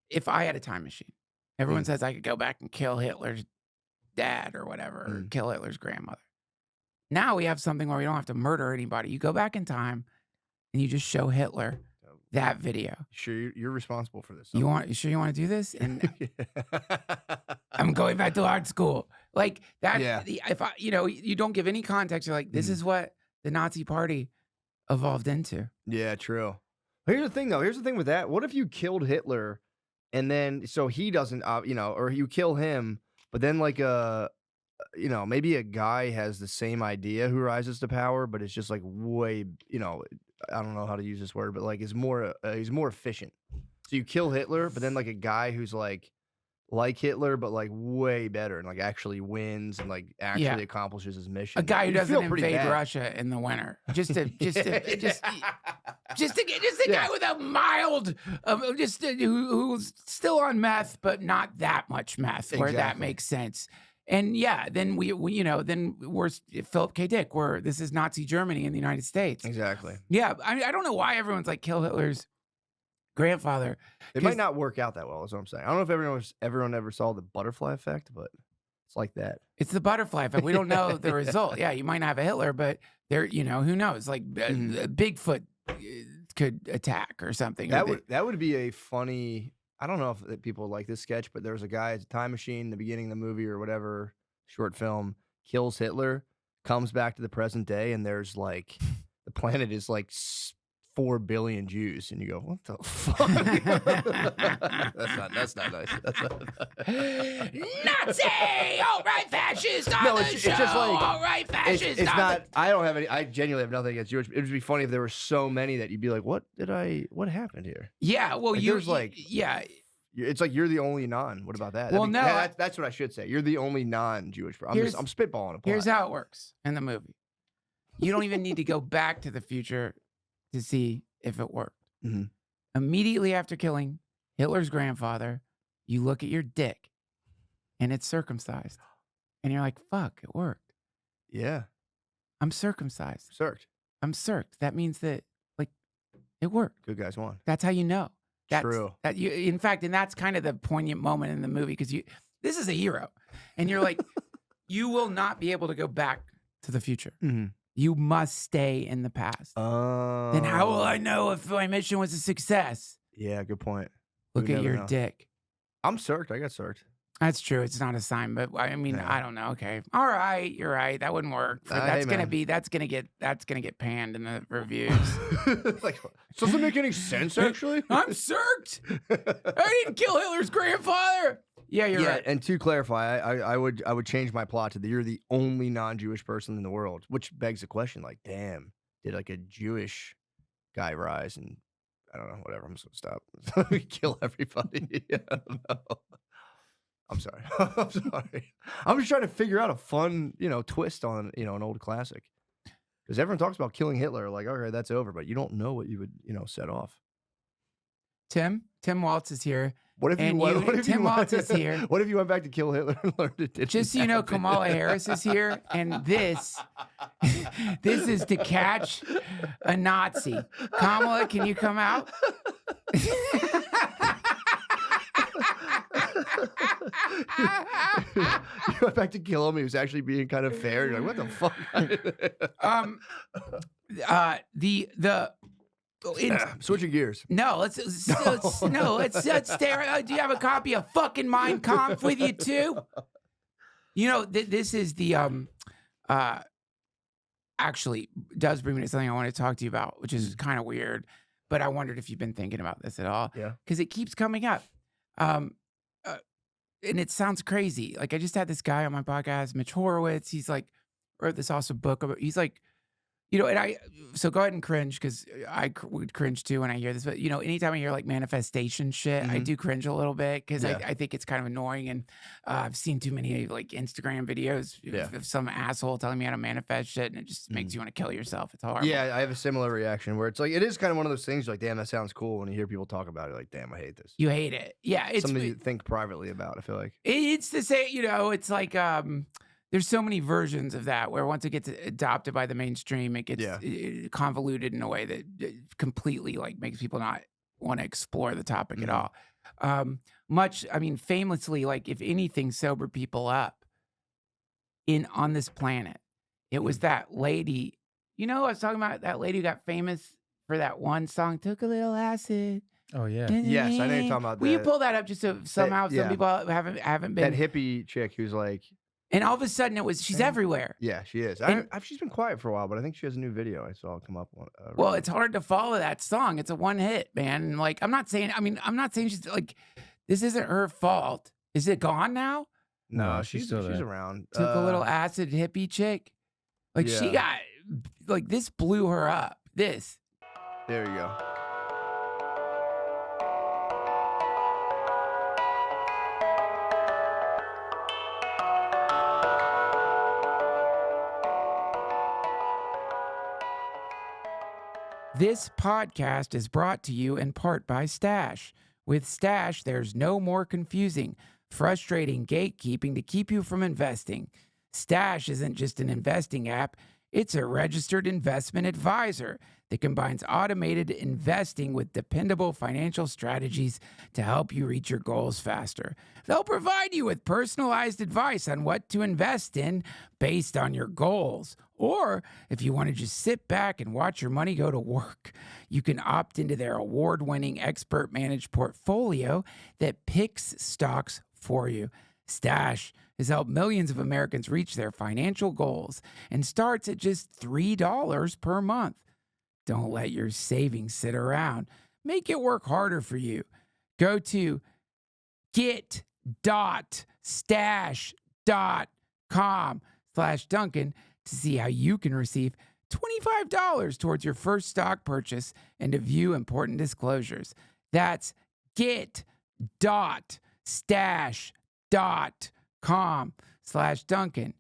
if I had a time machine, everyone says I could go back and kill Hitler's dad or whatever, or kill Hitler's grandmother. Now we have something where we don't have to murder anybody. You go back in time and you just show Hitler that video. Sure, you're responsible for this. You want to do this? And I'm going back to art school. Like that. Yeah. If you don't give any context, you're like, this is what the Nazi Party evolved into. Yeah, true. Here's the thing, though. Here's the thing with that. What if you killed Hitler, and then so he doesn't, or you kill him, but then like maybe a guy has the same idea who rises to power, but it's just like way, I don't know how to use this word, but like he's more efficient. So you kill Hitler, but then like a guy who's like Hitler, but like way better and like actually wins and like actually accomplishes his mission. A guy who You doesn't feel pretty invade bad. Russia in the winter, just a guy with a mild, who's still on meth, but not that much meth, where that Exactly. makes sense. And then then we're Philip K. Dick. This is Nazi Germany in the United States. Exactly. Yeah, I don't know why everyone's like kill Hitler's grandfather. It might not work out that well, is what I'm saying. I don't know if everyone ever saw the butterfly effect, but it's like that. It's the butterfly effect. We don't know the result. Yeah, you might not have a Hitler, but who knows? Like Bigfoot could attack or something. That would be a funny. I don't know if people like this sketch, but there was a guy at a time machine in the beginning of the movie or whatever short film, kills Hitler, comes back to the present day, and there's like the planet is like 4 billion Jews, and you go, what the fuck? That's not nice. That's not Nazi! All right, fascist on No, the it's show. just like All right, fascist. it's on not. I don't have any. I genuinely have nothing against Jewish. It would be funny if there were so many that you'd be like, what happened here? Yeah, well, There's like yeah. It's like you're the only non. What about that? Well, that's what I should say. You're the only non-Jewish. I'm spitballing a plot. Here's how it works in the movie. You don't even need to go back to the future to see if it worked. Mhm. Immediately after killing Hitler's grandfather, you look at your dick and it's circumcised. And you're like, fuck, it worked. Yeah, I'm circumcised. circed. I'm circed. That means that, like, it worked. Good guys won. That's how you know. True. In fact, and that's kind of the poignant moment in the movie because this is a hero. And you're like, you will not be able to go back to the future. Mhm. You must stay in the past. Then how will I know if my mission was a success? Yeah, good point. Look You at would never your know. dick. I'm circed. I got circed. That's true. It's not a sign, but I mean, Yeah. I don't know. Okay. All right. You're right. That wouldn't work. Hey, That's man. gonna get panned in the reviews. Like, doesn't make any sense, actually. I'm circed. I didn't kill Hitler's grandfather. Yeah, you're right. And to clarify, I would change my plot to you're the only non-Jewish person in the world, which begs the question, like, damn, did like a Jewish guy rise and I don't know, whatever. I'm just gonna stop. Kill everybody. I don't know. I'm sorry. I'm sorry. I'm just trying to figure out a fun, twist on, an old classic. Because everyone talks about killing Hitler, like, okay, that's over, but you don't know what you would, set off. Tim Waltz is here. What if And you, you- what if Tim you Waltz is here. What if you went back to kill Hitler and learned it didn't Just so you know, happen? Kamala Harris is here, and this is to catch a Nazi. Kamala, can you come out? You went back to kill him. He was actually being kind of fair. You're like, what the fuck? Switching gears. No, let's stay right. Do you have a copy of fucking Mein Kampf with you too? This is the actually does bring me to something I want to talk to you about, which is kind of weird, but I wondered if you've been thinking about this at all. Yeah. Because it keeps coming up. And it sounds crazy. Like I just had this guy on my podcast, Mitch Horowitz. He's like wrote this awesome book about. He's like, and so go ahead and cringe because would cringe too when I hear this. But anytime I hear like manifestation shit, I do cringe a little bit because Yeah. I think it's kind of annoying. And I've seen too many like Instagram videos of some asshole telling me how to manifest shit, and it just makes you want to kill yourself. It's horrible. Yeah, I have a similar reaction where it's like, it is kind of one of those things. You're like, damn, that sounds cool. When you hear people talk about it, like, damn, I hate this. You hate it. Yeah, it's Something you think privately about. I feel like. It's the same, it's like there's so many versions of that where once it gets adopted by the mainstream, it gets convoluted in a way that completely like makes people not want to explore the topic at all. Famously, like if anything sobered people up on this planet, it was that lady. I was talking about that lady who got famous for that one song, "Took a Little Acid." Oh yeah. Yes, I know you're talking about Will you that. pull that up just so somehow some people haven't been That hippie chick who's like, and all of a sudden she's everywhere. yeah, she is. She's been quiet for a while, but I think she has a new video. I saw it come up. Well, it's hard to follow that song. It's a one hit, man. And like, I'm not saying she's like, this isn't her fault. Is it gone now? No, No, she's she's still there. around. Took a little acid hippie chick. Like she got, like this blew her up. This. There you go. This podcast is brought to you in part by Stash. With Stash, there's no more confusing, frustrating gatekeeping to keep you from investing. Stash isn't just an investing app, it's a registered investment advisor that combines automated investing with dependable financial strategies to help you reach your goals faster. They'll provide you with personalized advice on what to invest in based on your goals. Or if you want to just sit back and watch your money go to work, you can opt into their award-winning expert-managed portfolio that picks stocks for you. Stash has helped millions of Americans reach their financial goals and starts at just $3 per month. Don't let your savings sit around. Make it work harder for you. Go to get.stash.com/Duncan to see how you can receive $25 towards your first stock purchase and to view important disclosures. That's get.stash.com/Duncan.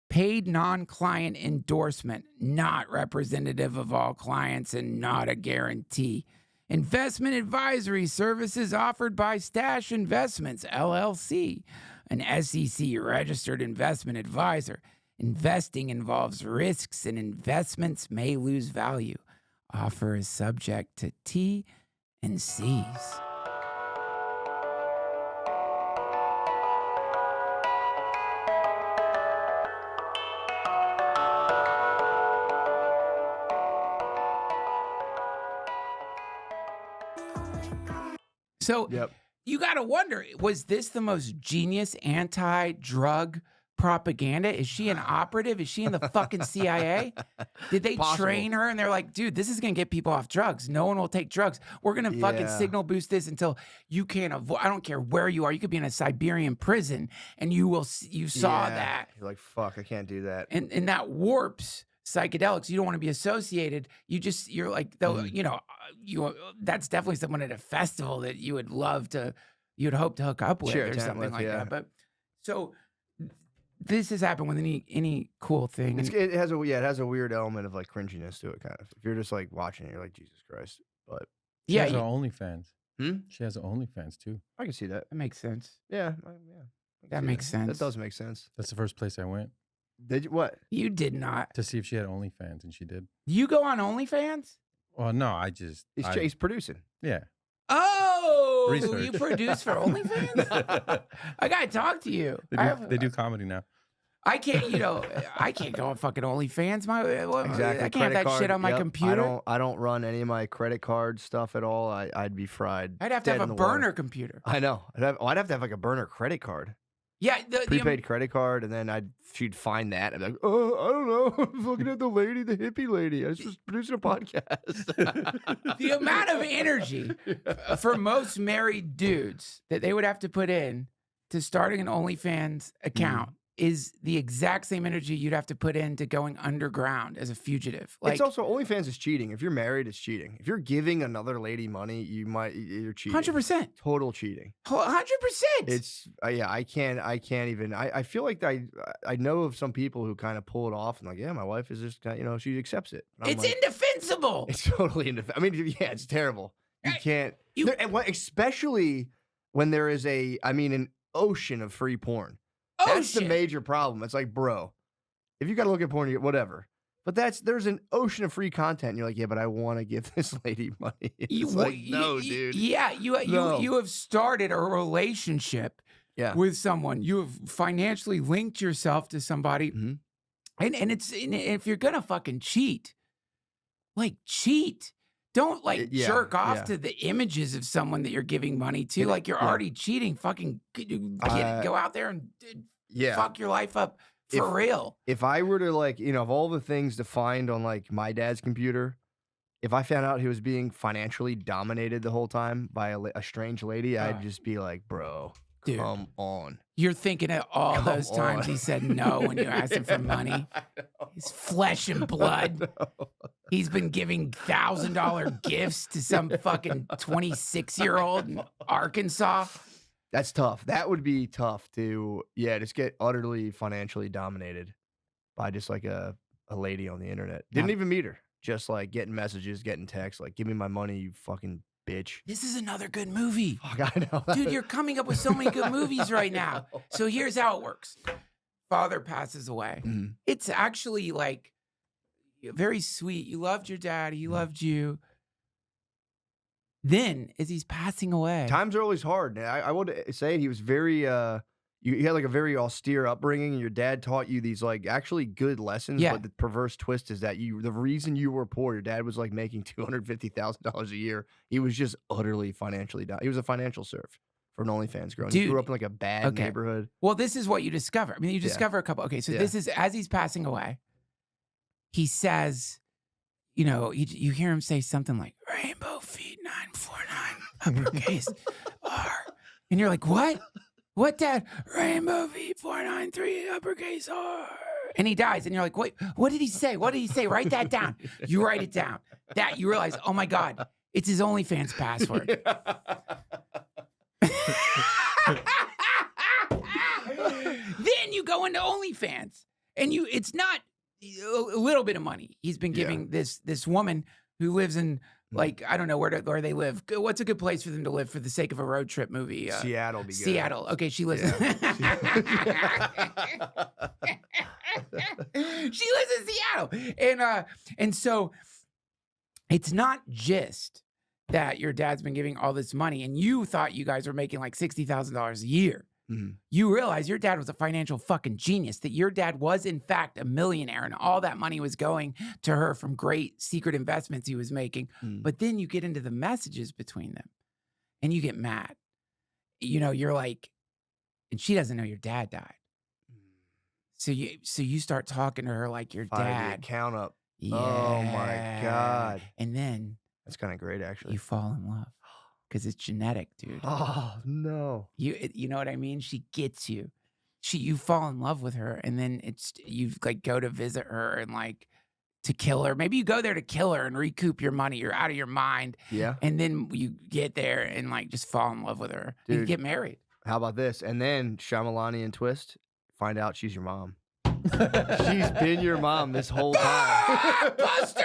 Paid non-client endorsement, not representative of all clients and not a guarantee. Investment advisory services offered by Stash Investments, LLC, an SEC-registered investment advisor. Investing involves risks and investments may lose value. Offer is subject to T and C's. So Yep. you got to wonder, was this the most genius anti-drug propaganda? Is she an operative? Is she in the fucking CIA? Did they Possible. train her and they're like, dude, this is going to get people off drugs. No one will take drugs. We're going to fucking Yeah. signal boost this until you can't avoid. I don't care where you are. You could be in a Siberian prison and you saw Yeah. that. You're like, fuck, I can't do that. And that warps psychedelics. You don't want to be associated. You're like, though, you know, that's definitely someone at a festival that you would love to, you'd hope to hook up with Share a or tent something with, like yeah. that. But so this has happened with any cool thing. It has a weird element of like cringiness to it, kind of. If you're just like watching it, you're like, Jesus Christ. But She has yeah, her OnlyFans. Hmm? She has her OnlyFans too. I can see that. that makes sense. Yeah. I can That see makes sense. That does make sense. That's the first place I went Did you what? You did not. to see if she had OnlyFans, and she did. You go on OnlyFans? Well, no, I just He's producing. yeah. Oh, you Research. produce for OnlyFans? I gotta talk to you. They do comedy now. I can't, I can't go on fucking OnlyFans. Exactly. I can't have that shit on my Yep. computer. I don't run any of my credit card stuff at all. I'd be fried. I'd have to dead have in a the water. burner computer. I know. I'd have to have like a burner credit card. Yeah, Prepaid credit card, and then she'd find that. I'd be like, oh, I don't know. I was looking at the hippie lady. I was just producing a podcast. the amount of energy for most married dudes that they would have to put in to starting an OnlyFans account is the exact same energy you'd have to put into going underground as a fugitive. Like, it's also OnlyFans is cheating. If you're married, it's cheating. If you're giving another lady money, you're cheating. 100%. Total cheating. 100%. It's yeah. I can't even. I feel like I know of some people who kind of pull it off and like, yeah, my wife is just she accepts it. And I'm It's like, indefensible. It's totally indefensible. I mean, yeah, it's terrible. You can't. Especially when there is an ocean of free porn. That's the major problem. It's like, bro, if you got to look at porn, whatever. But there's an ocean of free content. And you're like, yeah, but I want to give this lady money. It's no, dude. Yeah, No. you have started a relationship with someone. You have financially linked yourself to somebody. Mm-hmm. And if you're gonna fucking cheat, like cheat. Don't jerk off to the images of someone that you're giving money to. Like you're already cheating. Fucking go out there and fuck your life up for real. If I were to of all the things to find on like my dad's computer, if I found out he was being financially dominated the whole time by a strange lady, I'd just be like, bro, dude, come on. You're thinking of all those times he said no when you asked him for money. His flesh and blood. He's been giving $1,000 gifts to some fucking 26-year-old in Arkansas. That's tough. That would be tough to, just get utterly financially dominated by just like a lady on the internet. Didn't even meet her. Just like getting messages, getting texts, like, give me my money, you fucking bitch. This is another good movie. Fuck, I know. Dude, you're coming up with so many good movies right now. So here's how it works. Father passes away. Mhm. It's actually like very sweet. You loved your dad. He loved you. Then, as he's passing away. Times are always hard. I would say he was very, you had like a very austere upbringing, and your dad taught you these like actually good lessons. Yeah. But the perverse twist is that the reason you were poor, your dad was like making $250,000 a year. He was just utterly financially down. He was a financial serf for an OnlyFans girl. He Dude, grew up in like a bad neighborhood. Well, this is what you discover. I mean, you discover a couple. Okay, so this is as he's passing away. He says, you hear him say something like "Rainbow Feet 949 uppercase R," and you're like, "What? What, Dad? Rainbow Feet 493 uppercase R." And he dies, and you're like, "Wait, what did he say? What did he say? Write that down." You write it down. That you realize, oh my God, it's his OnlyFans password. Then you go into OnlyFans, and it's not a little bit of money he's been giving this woman who lives in like I don't know where they live. What's a good place for them to live for the sake of a road trip movie? Seattle. Be good. Seattle. Okay, she lives. She lives in Seattle, and so it's not just that your dad's been giving all this money, and you thought you guys were making like $60,000 a year. Mm-hmm. You realize your dad was a financial fucking genius, that your dad was in fact a millionaire and all that money was going to her from great secret investments he was making. Mm. But then you get into the messages between them. and you get mad. You know, you're like, and she doesn't know your dad died. So you start talking to her like your Fire the dad. account up. Yeah. Oh my God. And then That's kind of great, actually. you fall in love because it's genetic, dude. Oh, no. You know what I mean? She gets you. You fall in love with her, and then you like go to visit her and like to kill her. Maybe you go there to kill her and recoup your money. You're out of your mind. Yeah. And then you get there and like just fall in love with her. And you Dude. get married. How about this? And then Shyamalanian twist, find out she's your mom. She's been your mom this whole time. Buster!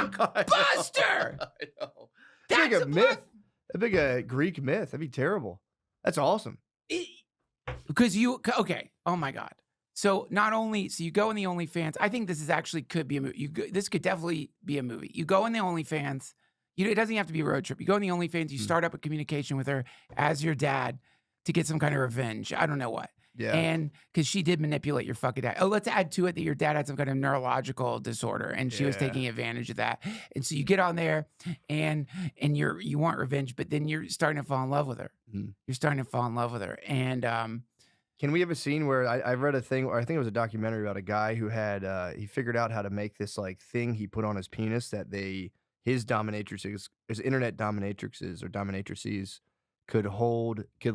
Blockbuster! I know. That's That's like a a myth. That'd be like a Greek myth. That'd be terrible. That's awesome. Because okay. Oh my God. So you go in the OnlyFans. I think this could be a movie. This could definitely be a movie. You go in the OnlyFans. It doesn't have to be a road trip. You go in the OnlyFans. You start up a communication with her as your dad to get some kind of revenge. I don't know what. Yeah. And because she did manipulate your fucking dad. Oh, let's add to it that your dad had some kind of neurological disorder and she was taking advantage of that. And so you get on there and you want revenge, but then you're starting to fall in love with her. You're starting to fall in love with her. And can we have a scene where I read a thing, or I think it was a documentary about a guy who had he figured out how to make this like thing he put on his penis that his internet dominatrixes or dominatrices could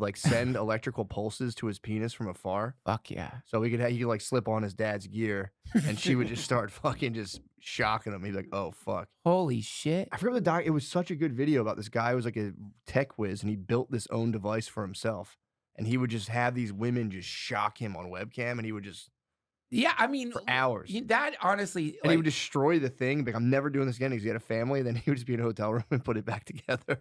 like send electrical pulses to his penis from afar. fuck yeah. So he could like slip on his dad's gear and she would just start fucking just shocking him. He'd be like, oh fuck. Holy shit. I forgot it was such a good video about this guy who was like a tech whiz and he built this own device for himself. And he would just have these women just shock him on webcam and he would just I mean, for hours. That honestly, And he would destroy the thing. Like, I'm never doing this again because he had a family. And then he would just be in a hotel room and put it back together.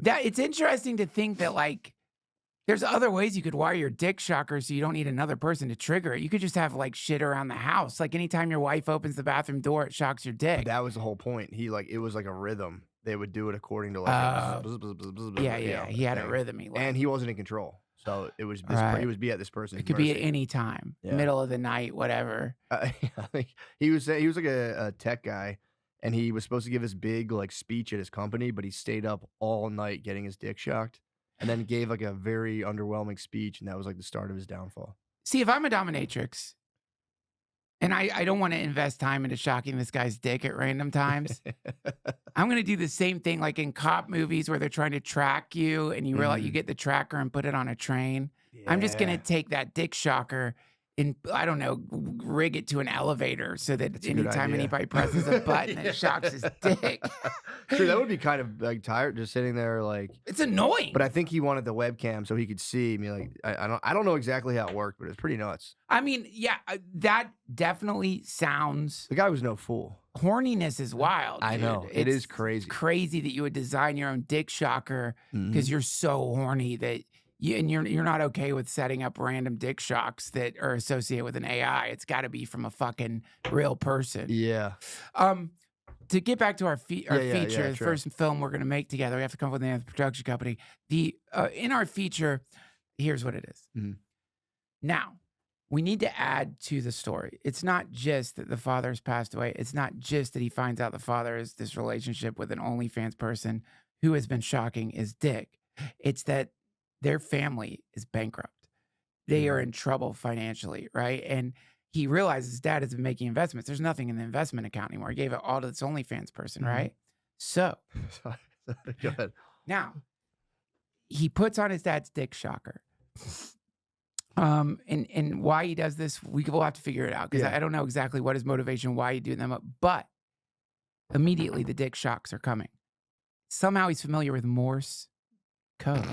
it's interesting to think that like there's other ways you could wire your dick shocker so you don't need another person to trigger it. You could just have like shit around the house. Like anytime your wife opens the bathroom door, it shocks your dick. That was the whole point. It was like a rhythm. They would do it according to like He had a rhythm. And he wasn't in control. So it was he was be at this person's It could be at mercy. any time, Yeah. middle of the night, whatever. I think he was like a tech guy, and he was supposed to give his big like speech at his company, but he stayed up all night getting his dick shocked, and then gave like a very underwhelming speech, and that was like the start of his downfall. See, if I'm a dominatrix and I don't want to invest time into shocking this guy's dick at random times, I'm going to do the same thing like in cop movies where they're trying to track you and you realize you get the tracker and put it on a train. I'm just going to take that dick shocker and, I don't know, rig it to an elevator so that anytime anybody presses a button, it shocks his dick. Sure, that would be kind of like tired just sitting there like. It's annoying. But I think he wanted the webcam so he could see me. Like I don't know exactly how it worked, but it's pretty nuts. I mean, yeah, that definitely sounds. The guy was no fool. Horniness is wild. I dude. know. It is crazy. It's crazy that you would design your own dick shocker because you're so horny that you're not okay with setting up random dick shocks that are associated with an AI. It's got to be from a fucking real person. Yeah. To get back to our feature, the sure. first film we're going to make together, we have to come up with the name of the production company. In our feature, here's what it is. Now, we need to add to the story. It's not just that the father has passed away. It's not just that he finds out the father is this relationship with an OnlyFans person who has been shocking his dick. It's that their family is bankrupt. They are in trouble financially, right? And he realizes his dad has been making investments. There's nothing in the investment account anymore. He gave it all to this OnlyFans person, right? So, Go ahead. now, he puts on his dad's dick shocker. And why he does this, we'll have to figure it out because I don't know exactly what his motivation, why he doing them up. But immediately the dick shocks are coming. Somehow he's familiar with Morse code.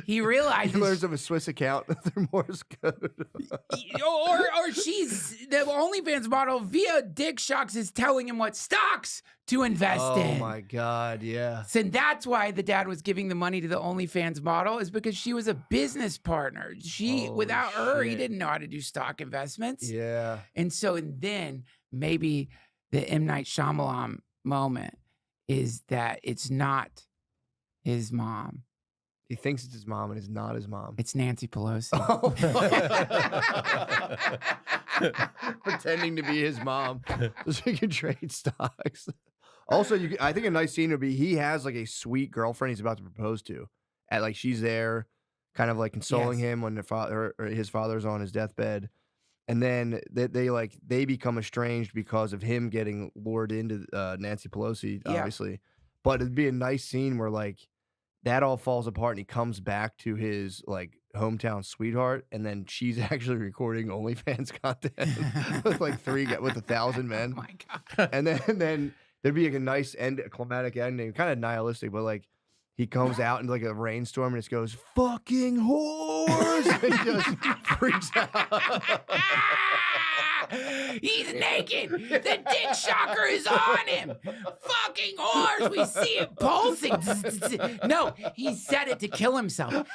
He realizes He learns of a Swiss account through Morse code. or the OnlyFans model via dick shocks is telling him what stocks to invest in. Oh my God, yeah. So that's why the dad was giving the money to the OnlyFans model, is because she was a business partner. Without her, he didn't know how to do stock investments. Yeah. And then maybe the M. Night Shyamalan moment is that it's not his mom. He thinks it's his mom and it's not his mom. It's Nancy Pelosi. pretending to be his mom so he can trade stocks. Also, I think a nice scene would be he has like a sweet girlfriend he's about to propose to, and like she's there, kind of like consoling Yes. him when his father's on his deathbed, and then they become estranged because of him getting lured into Nancy Pelosi, Yeah. obviously. But it'd be a nice scene where like that all falls apart and he comes back to his like hometown sweetheart, and then she's actually recording OnlyFans content with like 1,000 men. Oh my God. And then there'd be like a nice a climatic ending, kind of nihilistic, but like he comes out into like a rainstorm and it goes, "Fucking whores!" And he just freaks out. He's naked. The dick shocker is on him. Fucking horse. We see it pulsing. No, he set it to kill himself.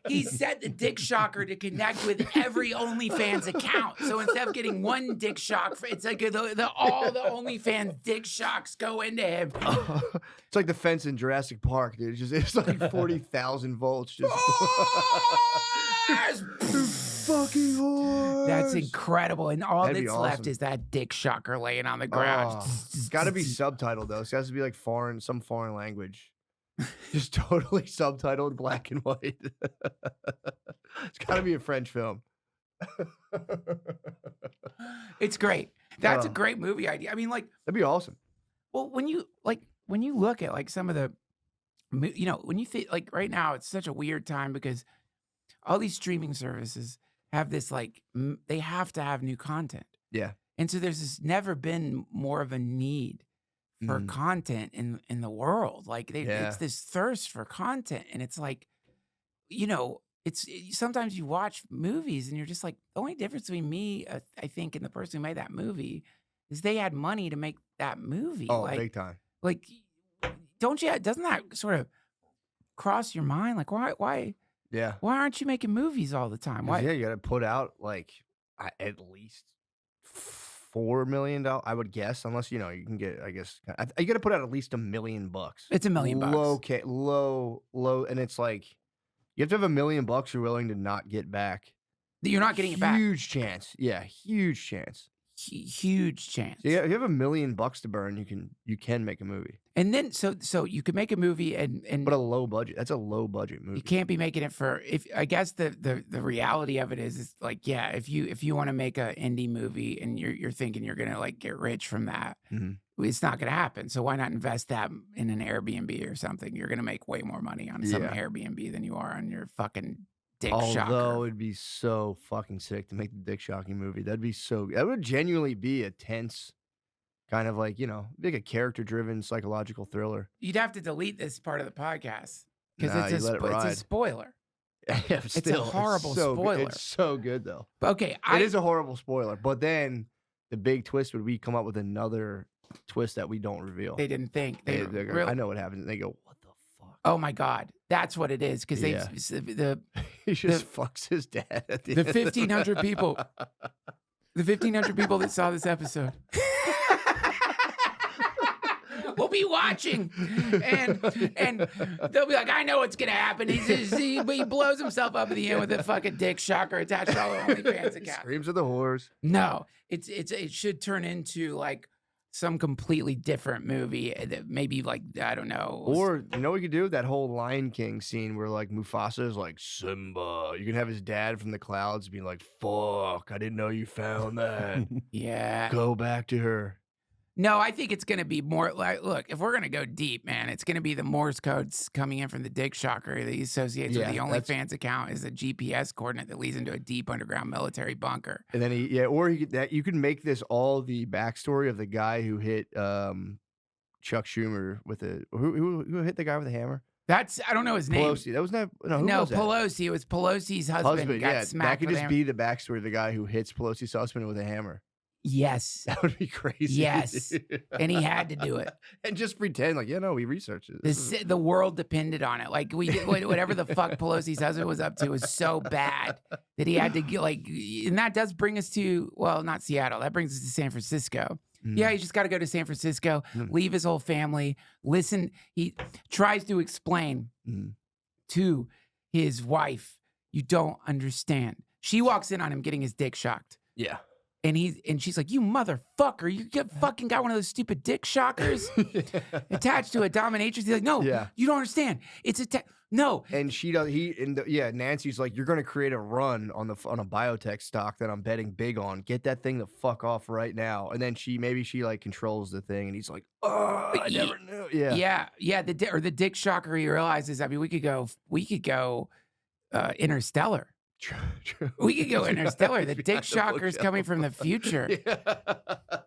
He set the dick shocker to connect with every OnlyFans account. So instead of getting one dick shock, it's like all the OnlyFans dick shocks go into him. It's like the fence in Jurassic Park, dude. It's like 40,000 volts. Just fucking horse. That's incredible. And all That'd be that's left awesome. is that dick shocker laying on the ground. It's got to be subtitled though. So it has to be like some foreign language. Just totally subtitled, black and white. It's got to be a French film. It's great. That's a Oh. great movie idea. I mean, like, That'd be awesome. well, when you look at like some of the, when you think like right now, it's such a weird time because all these streaming services have this like they have to have new content, Yeah. and so there's never been more of a need for Mhm. content in the world. Like Yeah. it's this thirst for content, and it's like, sometimes you watch movies and you're just like, the only difference between me, I think, and the person who made that movie is they had money to make that movie. Oh, big time. Like, doesn't that sort of cross your mind? Like, why Yeah. aren't you making movies all the time? 'Cause, Why? yeah, you got to put out like at least $4 million, I would guess, unless you can get. I guess you got to put out at least $1 million. It's $1 million. Low, and it's like you have to have $1 million you're willing to not get back. You're not getting it back. Huge chance. Yeah, huge chance. Huge chance. So yeah, if you have $1 million to burn, you can make a movie, And then so you could make a movie and but a low budget. That's a low budget movie. you can't be making it for I guess the reality of it is like, yeah, if you want to make an indie movie and you're thinking you're gonna like get rich from that, Mhm. it's not gonna happen. So why not invest that in an Airbnb or something? You're gonna make way more money on some Yeah. Airbnb than you are on your fucking dick Although shocker. it'd be so fucking sick to make the dick shocking movie. That would genuinely be a tense kind of like, like a character driven psychological thriller. You'd have to delete this part of the podcast because Nah, it's you let it it's a ride. spoiler. Yeah, but It's a still, horrible so good. spoiler. It's so good though. But okay, It is a horrible spoiler. But then the big twist would we come up with another twist that we don't reveal. they didn't think They go, really. I know what happens. And they go, what the fuck? Oh my God, that's what it is because Yeah. the He just fucks his dad at the the end. 1,500 people. The 1,500 people that saw this episode will be watching, and they'll be like, "I know what's gonna happen." He blows himself up in the end with a fucking dick shocker attached to all the OnlyFans account. Screams of the whores. No, it should turn into like some completely different movie that maybe like I don't know. Or you know what you could do? That whole Lion King scene where like Mufasa is like Simba. You can have his dad from the clouds be like, "Fuck, I didn't know you found that. Yeah. Go back to her." No, I think it's going to be more like, look, if we're going to go deep, man, it's going to be the Morse codes coming in from the dick shocker that he associates with the Yeah, that's- OnlyFans account is a GPS coordinate that leads into a deep underground military bunker. And then you could make this all the backstory of the guy who hit Chuck Schumer with who hit the guy with a hammer? I don't know his name. Pelosi. That was not who No, was that? Pelosi. It was Pelosi's husband got Yeah, that smacked could with a just hammer. be the backstory of the guy who hits Pelosi's husband with a hammer. Yes. That would be crazy. Yes. And he had to do it. And just pretend like, we researched it. The world depended on it. Like we did, whatever the fuck Pelosi's husband was up to was so bad that he had to get like, and that does bring us to, well, not Seattle. That brings us to San Francisco. Yeah, he just got to go to San Francisco, leave his whole family, listen. He tries to explain to his wife, you don't understand. She walks in on him getting his dick shocked. Yeah. And she's like, you motherfucker, you fucking got one of those stupid dick shockers attached to a dominatrix. He's like, no, Yeah. you don't understand. It's no. And she does. Nancy's like, you're gonna create a run on a biotech stock that I'm betting big on. Get that thing the fuck off right now. And then maybe she like controls the thing, and he's like, oh, I never knew. Yeah. The dick shocker. He realizes. I mean, we could go, Interstellar. True. We could go Interstellar. The Behind dick shocker is coming from the bookshelf. future.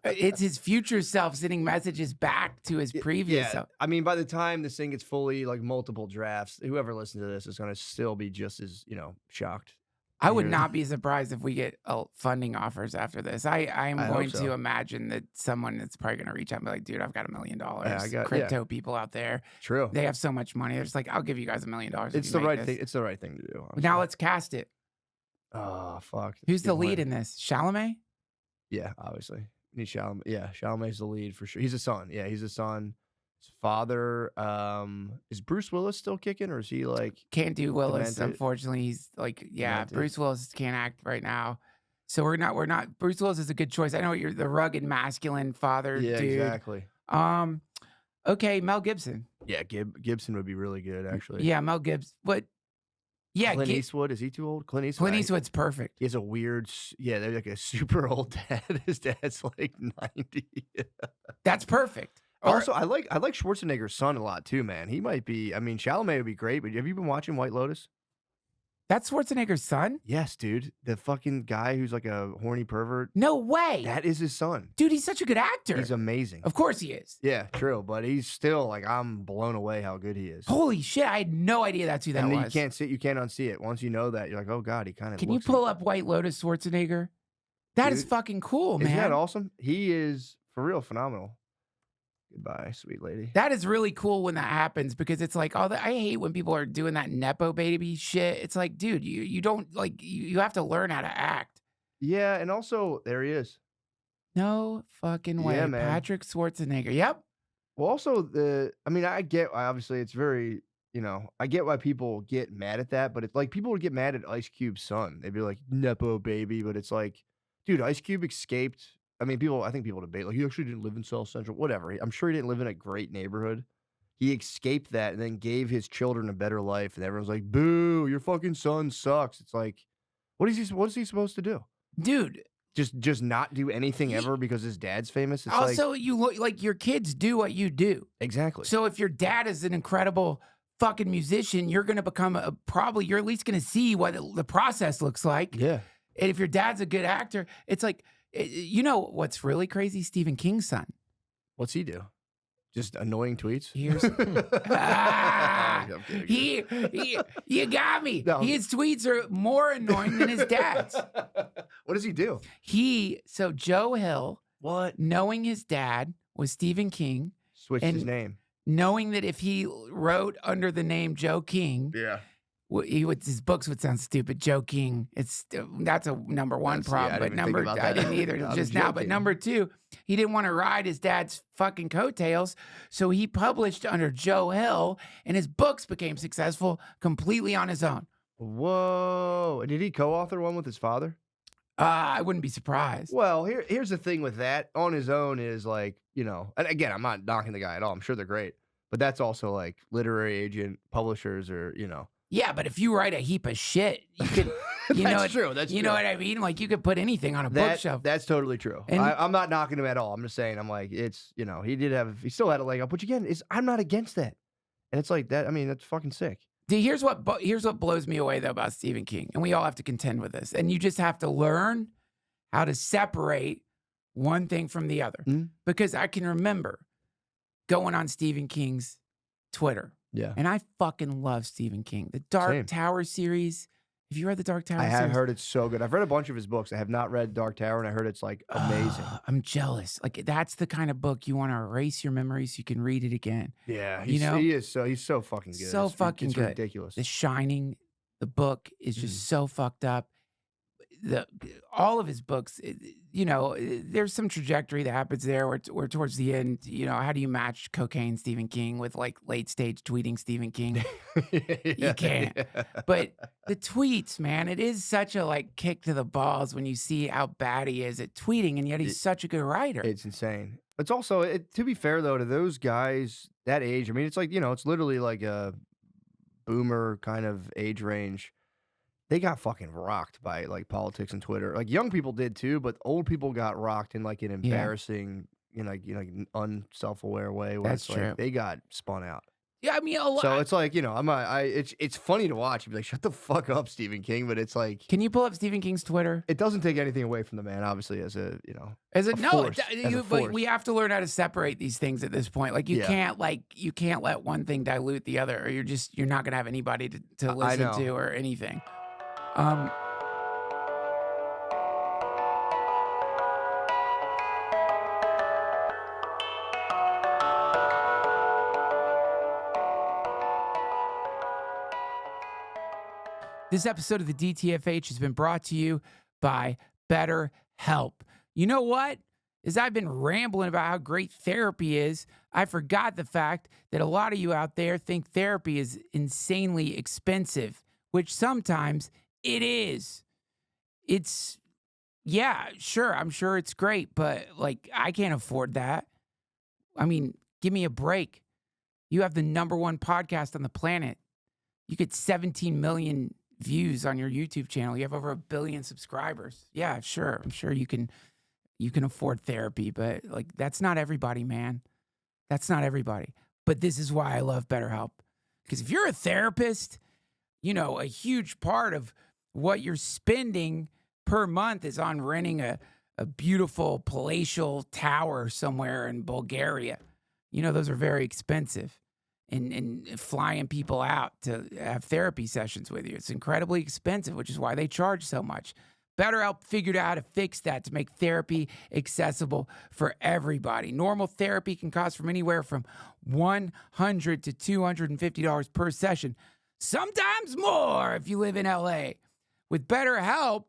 It's his future self sending messages back to his previous self. I mean, by the time this thing gets fully like multiple drafts, whoever listens to this is gonna still be just as shocked. I would not be surprised if we get funding offers after this. I am I hope going so. to imagine that someone that's probably going to reach out and be like, dude, I've got $1 million. Crypto people out there, True. they have so much money. They're just like, I'll give you guys $1 million. It's the right thing. It's the right thing to do. Honestly. Now let's cast it. Oh fuck. Who's the Good lead point. in this? Chalamet? Yeah, obviously. We need Chalamet. Yeah, Chalamet's the lead for sure. He's a son. Yeah, he's a son. His father. Is Bruce Willis still kicking, or is he like? Can't do Willis. Demented? Unfortunately, he's like, Demented. Bruce Willis can't act right now. So we're not. Bruce Willis is a good choice. I know you're the rugged masculine father, Yeah, dude. exactly. Okay, Mel Gibson. Yeah, Gibson would be really good actually. Yeah, Mel Gibson. But yeah, Clint Eastwood, is he too old? Clint Eastwood. Clint Eastwood's perfect. He has a weird. Yeah, they're like a super old dad. His dad's like 90. That's perfect. Or- Also, I like Schwarzenegger's son a lot too, man. He might be. I mean, Chalamet would be great. But have you been watching White Lotus? That's Schwarzenegger's son? Yes, dude. The fucking guy who's like a horny pervert. No way. That is his son. Dude, he's such a good actor. He's amazing. Of course he is. Yeah, true. But he's still like, I'm blown away how good he is. Holy shit, I had no idea that's who that and then was. you can't unsee it. Once you know that, you're like, oh god, he kind of. Can you pull up White Lotus Schwarzenegger? That is Dude, fucking cool, man. Isn't that awesome? He is for real phenomenal. Goodbye, sweet lady. That is really cool when that happens because it's like I hate when people are doing that nepo baby shit. It's like, dude, you don't like you have to learn how to act. Yeah, and also there he is. No fucking way. Yeah, man. Patrick Schwarzenegger. Yep. Well, also obviously it's very, I get why people get mad at that, but it's like people would get mad at Ice Cube's son. They'd be like, nepo baby, but it's like, dude, Ice Cube escaped. I mean, I think people debate, like, he actually didn't live in South Central, whatever. I'm sure he didn't live in a great neighborhood. He escaped that and then gave his children a better life. And everyone's like, boo, your fucking son sucks. It's like, what is he supposed to do? Dude. Just not do anything ever because his dad's famous? It's also, you look like your kids do what you do. Exactly. So if your dad is an incredible fucking musician, you're going to become you're at least going to see what the process looks like. Yeah. And if your dad's a good actor, it's like, what's really crazy? Stephen King's son. What's he do? Just annoying tweets? Here's I'm kidding. you got me. No. His tweets are more annoying than his dad's. What does he do? So Joe Hill, What? knowing his dad was Stephen King, Switched And- his name. knowing that if he wrote under the name Joe King, Yeah. his books would sound stupid. Joe King, that's a number one problem. I But didn't even think about I that. didn't either I'm just now. But joking. number two, he didn't want to ride his dad's fucking coattails, so he published under Joe Hill, and his books became successful completely on his own. Whoa. And did he co-author one with his father? I wouldn't be surprised. Well, here's the thing with that. On his own is like, and again, I'm not knocking the guy at all. I'm sure they're great. But that's also like literary agent, publishers, or, Yeah, but if you write a heap of shit, you could, That's true. That's you true. know what I mean? Like you could put anything on a bookshelf. That's totally true. And- I'm not knocking him at all. I'm just saying, I'm like, it's, he still had a leg up, which again I'm not against that. And it's like that. I mean, that's fucking sick. Dude, here's what blows me away though about Stephen King, and we all have to contend with this. And you just have to learn how to separate one thing from the other. Mhm. Because I can remember going on Stephen King's Twitter, Yeah. and I fucking love Stephen King. The Dark Same. Tower series. Have you read the Dark Tower I series? have heard it's so good. I've read a bunch of his books. I have not read Dark Tower, and I heard it's like amazing. I'm jealous. Like that's the kind of book you want to erase your memories so you can read it again. Yeah, You know? he's so fucking good. So It's fucking it's good. ridiculous. The Shining, the book is just so fucked up. all of his books, there's some trajectory that happens there where towards the end, how do you match cocaine Stephen King with like late stage tweeting Stephen King? You can't. But the tweets, man, it is such a like kick to the balls when you see how bad he is at tweeting, and yet he's such a good writer. It's insane. It's also, to be fair though, to those guys that age, I mean, it's like, it's literally like a boomer kind of age range. They got fucking rocked by like politics and Twitter. Like young people did too, but old people got rocked in like an embarrassing, unself-aware way where That's it's true. like they got spun out. Yeah, I mean, a lot. So it's like, it's funny to watch. You'd be like, shut the fuck up, Stephen King. But it's like, Can you pull up Stephen King's Twitter? it doesn't take anything away from the man, obviously, As a a no, force, as a but force. we have to learn how to separate these things at this point. Like you can't let one thing dilute the other, or you're not gonna have anybody to I listen know. to or anything. This episode of the DTFH has been brought to you by BetterHelp. You know what? As I've been rambling about how great therapy is, I forgot the fact that a lot of you out there think therapy is insanely expensive, which sometimes it is. Yeah, sure, I'm sure it's great, but like I can't afford that. I mean, give me a break. You have the #1 podcast on the planet. You get 17 million views on your YouTube channel. You have over 1 billion subscribers. Yeah, sure. I'm sure you can afford therapy, but like that's not everybody, man. That's not everybody. But this is why I love BetterHelp. Because if you're a therapist, a huge part of what you're spending per month is on renting a beautiful palatial tower somewhere in Bulgaria. Those are very expensive. And flying people out to have therapy sessions with you. It's incredibly expensive, which is why they charge so much. BetterHelp figured out how to fix that to make therapy accessible for everybody. Normal therapy can cost from anywhere from $100 to $250 per session, sometimes more if you live in LA. With BetterHelp,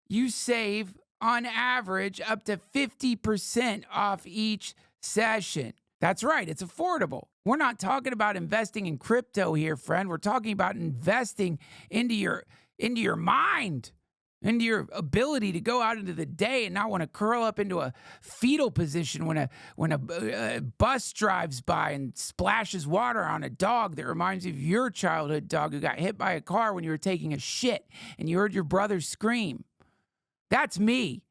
you save on average up to 50% off each session. That's right, it's affordable. We're not talking about investing in crypto here, friend. We're talking about investing into your mind, into your ability to go out into the day and not want to curl up into a fetal position when a bus drives by and splashes water on a dog that reminds you of your childhood dog who got hit by a car when you were taking a shit and you heard your brother scream. That's me.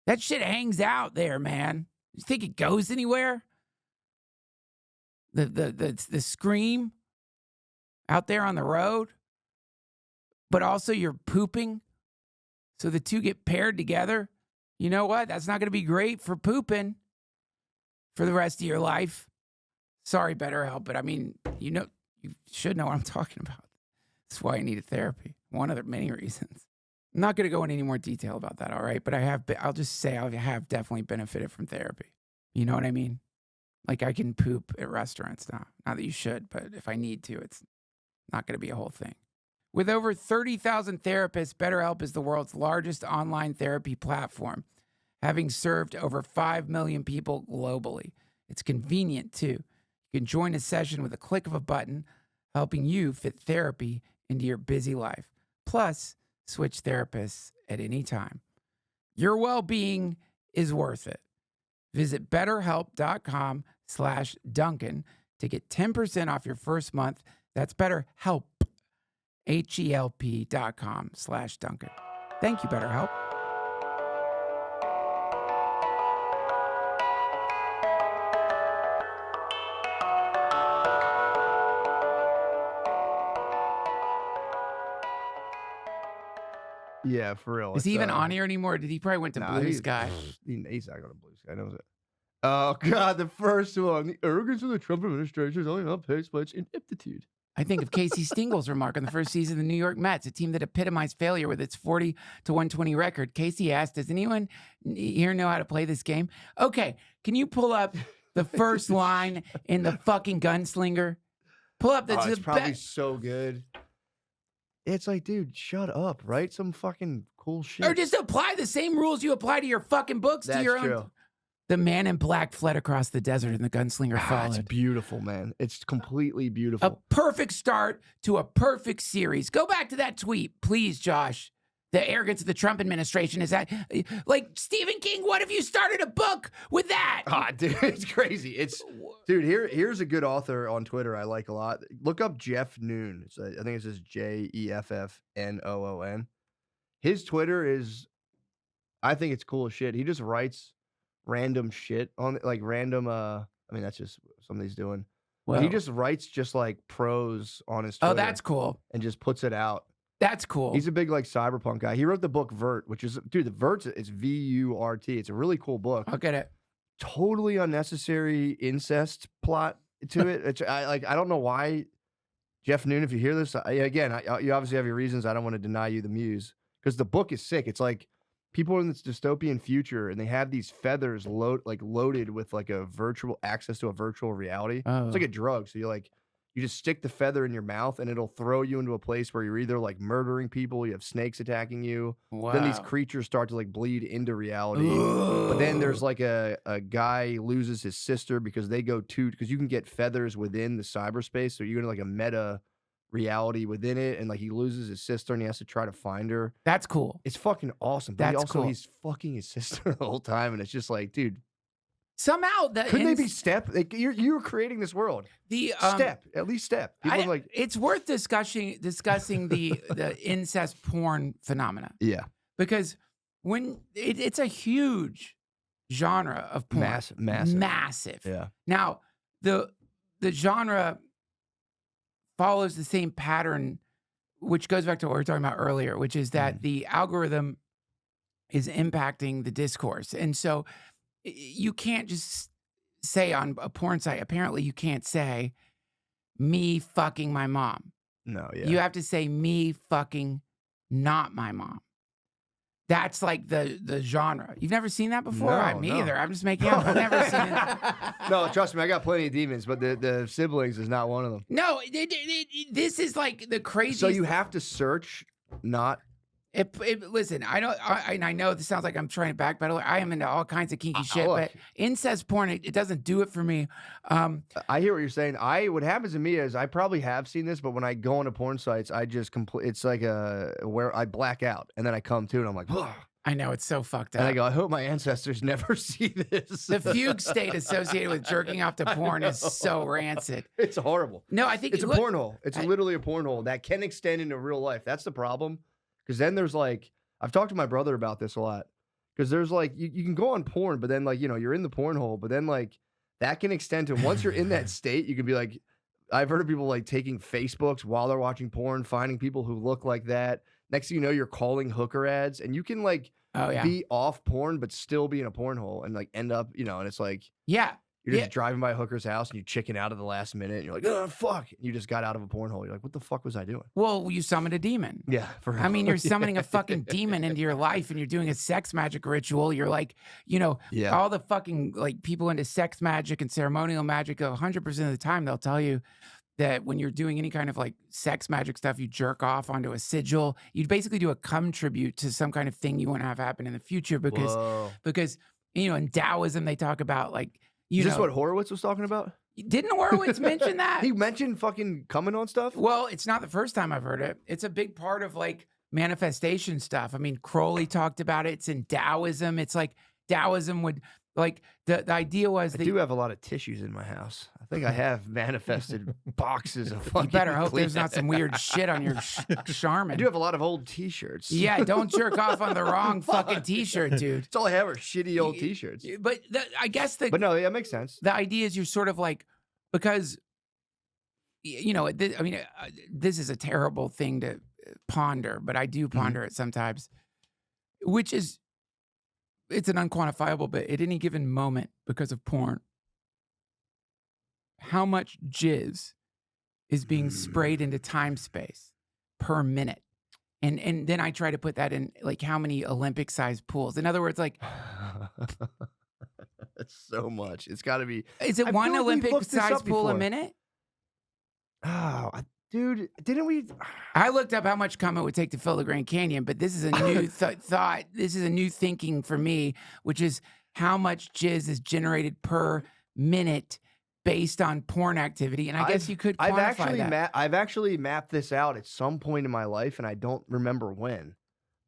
That shit hangs out there, man. You think it goes anywhere? The scream out there on the road, but also you're pooping, so the two get paired together. You know what? That's not going to be great for pooping for the rest of your life. Sorry, BetterHelp, but I mean, you should know what I'm talking about. That's why I needed therapy. One of the many reasons. I'm not going to go into any more detail about that, all right? But I'll just say I have definitely benefited from therapy. You know what I mean? Like I can poop at restaurants now. Not that you should, but if I need to, it's not going to be a whole thing. With over 30,000 therapists, BetterHelp is the world's largest online therapy platform, having served over 5 million people globally. It's convenient too. You can join a session with a click of a button, helping you fit therapy into your busy life. Plus, switch therapists at any time. Your well-being is worth it. Visit BetterHelp.com/Duncan to get 10% off your first month. That's BetterHelp, HELP.com/Duncan. Thank you, BetterHelp. Yeah, for real. Is he even on here anymore? Did he probably went to Blue Sky? He's not going to Blue Sky. Knows it. Oh, God, the first one. The arrogance of the Trump administration is only outpaced by its ineptitude. I think of Casey Stingle's remark on the first season of the New York Mets, a team that epitomized failure with its 40-120 record. Casey asked, does anyone here know how to play this game? Okay, can you pull up the first line in the fucking Gunslinger? Pull up the It's probably so good. It's like, dude, shut up. Write some fucking cool shit. Or just apply the same rules you apply to your fucking books to That's your true. own. The man in black fled across the desert and the gunslinger It's followed. beautiful, man. It's completely A beautiful. perfect start to a perfect series. Go back to that tweet, please, Josh. The arrogance of the Trump administration is that, like, Stephen King, what if you started a book with that? Ah, dude, it's crazy. Dude, here's a good author on Twitter I like a lot. Look up Jeff Noon. I think it says Jeffnoon. His Twitter is, I think it's cool as shit. He just writes random shit on, like, random, I mean, that's just something he's doing. But he Well, just writes just like prose on his Twitter oh, that's cool. and just puts it out. That's cool. He's a big like cyberpunk guy. He wrote the book Vert, which is, dude, the Vert is Vurt. It's a really cool book. I'll get it. Totally unnecessary incest plot to it. I don't know why. Jeff Noon, if you hear this, you obviously have your reasons. I don't want to deny you the muse because the book is sick. It's like people in this dystopian future and they have these feathers loaded with like a virtual access to a virtual reality. Oh. It's like a drug. So you just stick the feather in your mouth and it'll throw you into a place where you're either like murdering people, you have snakes attacking you. Wow. Then these creatures start to like bleed into reality. But then there's like a guy loses his sister because because you can get feathers within the cyberspace. So you're in like a meta reality within it. And like he loses his sister and he has to try to find her. That's cool. It's fucking awesome. But That's cool. he's fucking his sister the whole time. And it's just like, dude, Somehow that couldn't they be step? Like you're creating this world. the At least step. People are like, it's worth discussing the incest porn phenomena yeah, because when it's a huge genre of porn, massive. Yeah. Now the genre follows the same pattern, which goes back to what we were talking about earlier, which is that the algorithm is impacting the discourse, and so you can't just say on a porn site. Apparently, you can't say me fucking my mom. No, yeah. You have to say me fucking not my mom. That's like the genre. You've never seen that before? No, Me no. either. I'm just making up. I've never seen it. No, trust me, I got plenty of demons, but the siblings is not one of them. No, this is like the craziest. So you have to search, not. Listen, I know this sounds like I'm trying to backpedal. I am into all kinds of kinky shit, look. but incest porn, it doesn't do it for me. I hear what you're saying. What happens to me is I probably have seen this, but when I go onto porn sites, I just it's like where I black out and then I come to and I'm like, ugh. I know it's so fucked up. And I go, I hope my ancestors never see this. The fugue state associated with jerking off to porn is so rancid. It's horrible. No, I think It's a pornhole. It's literally a pornhole that can extend into real life. That's the problem. Because then there's like, I've talked to my brother about this a lot. Because there's like, you can go on porn, but then like, you're in the porn hole, but then like that can extend to once you're in that state, you can be like, I've heard of people like taking Facebooks while they're watching porn, finding people who look like that. Next thing you know, you're calling hooker ads and you can like be off porn, but still be in a porn hole and like end up, and it's like, you're just driving by a hooker's house and you chicken out at the last minute and you're like, oh, fuck. And you just got out of a porn hole. You're like, what the fuck was I doing? Well, you summoned a demon. Yeah. I mean, you're summoning a fucking demon into your life and you're doing a sex magic ritual. You're like, all the fucking like people into sex magic and ceremonial magic, 100% of the time, they'll tell you that when you're doing any kind of like sex magic stuff, you jerk off onto a sigil. You basically do a cum tribute to some kind of thing you want to have happen in the future because in Taoism, they talk about like, is this what Horowitz was talking about? Didn't Horowitz mention that? He mentioned fucking coming on stuff? Well, it's not the first time I've heard it. It's a big part of like manifestation stuff. I mean, Crowley talked about it. It's in Taoism. It's like Taoism would like the idea was I do have a lot of tissues in my house. I think I have manifested boxes of fucking You better hope there's not Kleenex. some weird shit on your Charmin. I do have a lot of old t-shirts. Yeah, don't jerk off on the wrong fucking t-shirt, dude. That's all I have are shitty old t-shirts. But I guess But no, that makes sense. the idea is you're sort of like, because, this is a terrible thing to ponder, but I do ponder it sometimes, which is, it's an unquantifiable, but at any given moment, because of porn, how much jizz is being sprayed into time space per minute. And then I try to put that in like how many Olympic-sized pools. In other words, like, That's so much. It's got to be. is it I one feel like we've looked this Olympic-sized up pool a before. minute? Oh, Dude, didn't we? I looked up how much cum it would take to fill the Grand Canyon, but this is a new thought. This is a new thinking for me, which is how much jizz is generated per minute based on porn activity. And I guess you could quantify that. I've actually mapped this out at some point in my life, and I don't remember when.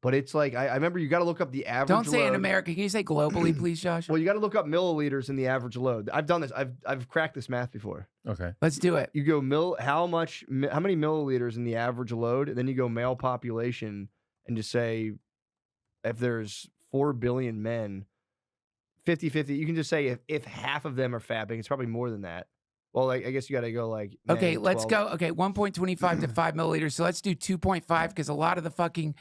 But it's like I remember you got to look up the average. Don't say load. in America. Can you say globally, please, Josh? Well, you got to look up milliliters in the average load. I've done this. I've cracked this math before. Okay. Let's do it. You go how many milliliters in the average load, and then you go male population, and just say if there's 4 billion men, 50-50. You can just say if half of them are fapping, it's probably more than that. Well, like I guess you got to go like. Okay, let's 12. go. Okay, 1.25 to 5 milliliters. So let's do 2.5 because a lot of the fucking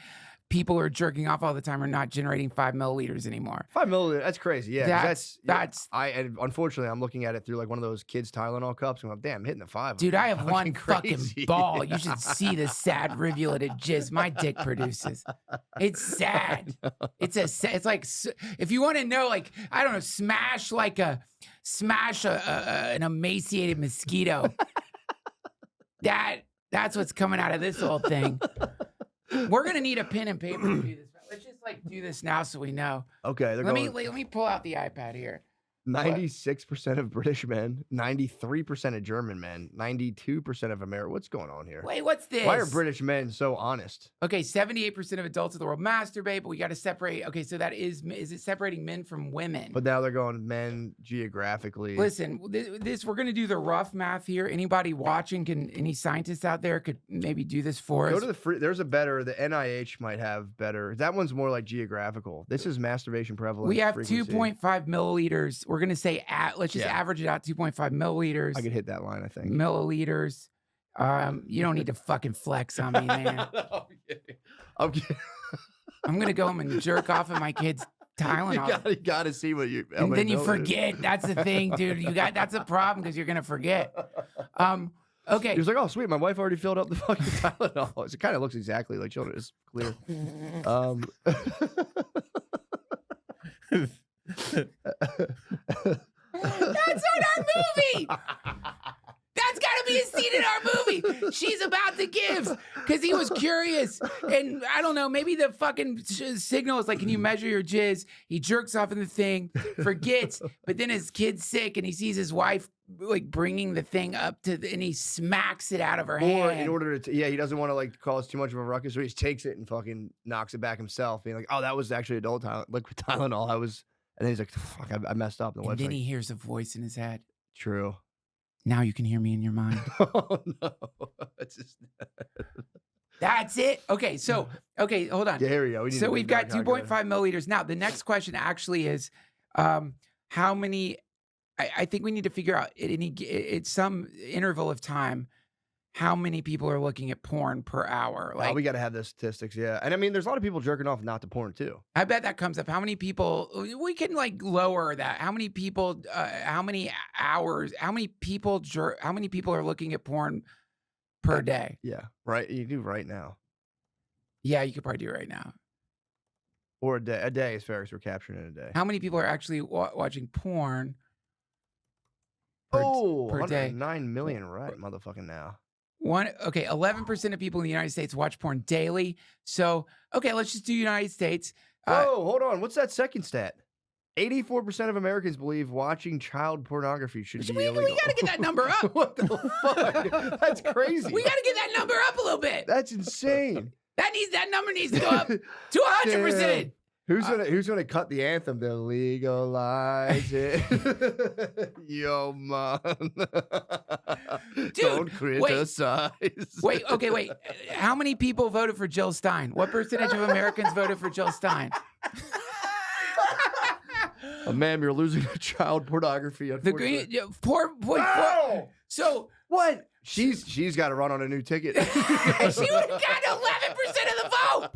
people who are jerking off all the time are not generating 5 milliliters anymore. 5 milliliters. That's crazy. Yeah, that's. And unfortunately, I'm looking at it through like one of those kids Tylenol cups. I'm like, damn, I'm hitting the 5. Dude, I have one crazy. fucking ball. You should see the sad rivulet of jizz my dick produces. It's sad. It's like if you want to know, like I don't know, smash an emaciated mosquito. That's what's coming out of this whole thing. We're gonna need a pen and paper to do this. Let's just like do this now so we know. Okay, Let me pull out the iPad here. 96% of British men, 93% of German men, 92% of America. What's going on here? Wait, what's this? Why are British men so honest? Okay, 78% of adults in the world masturbate, but we got to separate. Okay, so that is it separating men from women? But now they're going men geographically. Listen, this we're gonna do the rough math here. Anybody watching any scientists out there could maybe do this for us. Go to the there's a better. The NIH might have better. That one's more like geographical. This is masturbation prevalence. We have frequency. 2.5 milliliters. We're gonna say let's just average it out 2.5 milliliters. I could hit that line, I think. Milliliters. You don't need to fucking flex on me, man. I'm kidding. I'm gonna go home and jerk off at my kids' Tylenol. You gotta see what you. And then you forget. That's the thing, dude. That's a problem because you're gonna forget. Okay. He was like, "Oh, sweet, my wife already filled up the fucking Tylenol." It kind of looks exactly like children. It's clear. That's on our movie. That's got to be a scene in our movie. She's about to give because he was curious. And I don't know, maybe the fucking signal is like, can you measure your jizz? He jerks off in the thing, forgets, but then his kid's sick and he sees his wife like bringing the thing up and he smacks it out of her hand. Or in order to, he doesn't want to like cause too much of a ruckus, so he just takes it and fucking knocks it back himself. Being like, oh, that was actually adult liquid Tylenol. And then he's like, fuck, I messed up. And then he hears a voice in his head. True. Now you can hear me in your mind. Oh, no. That's it. Okay, hold on. Yeah, here we go. So we've got 2.5 milliliters. Now, the next question actually is how many, I think we need to figure out at some interval of time, how many people are looking at porn per hour. Like, we got to have the statistics, yeah. And I mean, there's a lot of people jerking off not to porn, too. I bet that comes up. How many people, we can like lower that. How many people, how many hours, how many people are looking at porn per day? Yeah, right. You do right now. Yeah, you could probably do it right now. Or a day. A day is fair because we're capturing it in a day. How many people are actually watching porn per day? 9 million right motherfucking now. 11% of people in the United States watch porn daily. So, okay, let's just do United States. Whoa, hold on. What's that second stat? 84% of Americans believe watching child pornography should be illegal. We gotta get that number up. What the fuck? That's crazy. We gotta get that number up a little bit. That's insane. That number needs to go up to 100%. Who's gonna cut the anthem to legalize it? Yo, man. Dude, don't criticize. Wait. How many people voted for Jill Stein? What percentage of Americans voted for Jill Stein? Ma'am, you're losing to child pornography. Poor. So what? She's got to run on a new ticket. She would have gotten 11% of the vote.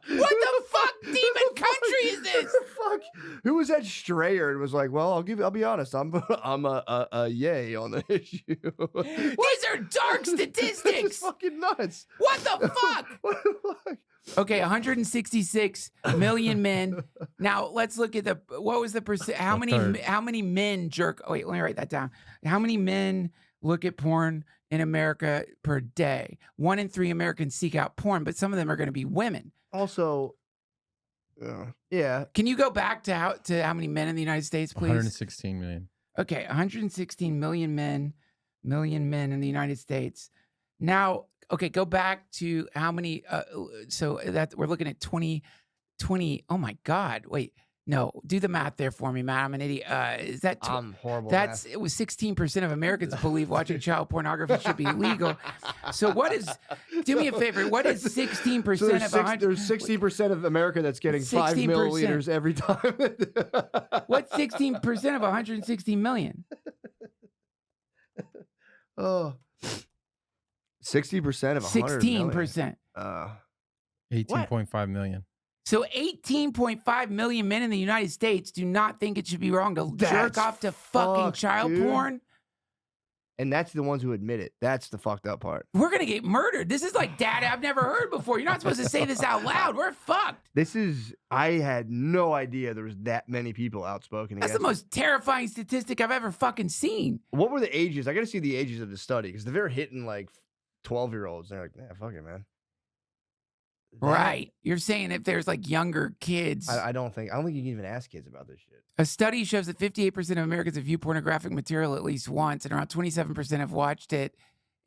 What the fuck demon country is this? What the fuck? Who was that strayer and was like, well, I'll be honest, I'm a yay on the issue. These are dark statistics. It's fucking nuts. What the fuck? What the fuck? Okay, 166 million men. Now let's look at what was the percent? How many men jerk? Oh, wait, let me write that down. How many men look at porn in America per day. 1 in 3 Americans seek out porn, but some of them are going to be women. Also, yeah. Can you go back to how many men in the United States, please? 116 million. Okay, 116 million men in the United States. Now, okay, go back to how many, so that we're looking at 20. Oh my God, wait, no, do the math there for me, Matt. I'm an idiot. Is that, I'm horrible. that's, it was 16% of Americans believe watching child pornography should be legal. So what is, do me a favor, what is 16% So of 100? there's 60% of America that's getting 5 16%. milliliters every time. What's 16% of 116 million? Oh. 60% of 100 million. 16%. 18.5 million. So 18.5 million men in the United States do not think it should be wrong to jerk That's off to fucking fucked, child dude. porn. And that's the ones who admit it. That's the fucked up part. We're going to get murdered. This is like data I've never heard before. You're not supposed to say this out loud. We're fucked. I had no idea there was that many people outspoken That's against the most terrifying statistic I've ever fucking seen. it. What were the ages? I got to see the ages of the study because they're hitting like 12-year-olds. They're like, yeah, fuck it, man. That- Right. You're saying if there's like younger kids. I don't think you can even ask kids about this shit. A study shows that 58% of Americans have viewed pornographic material at least once, and around 27% have watched it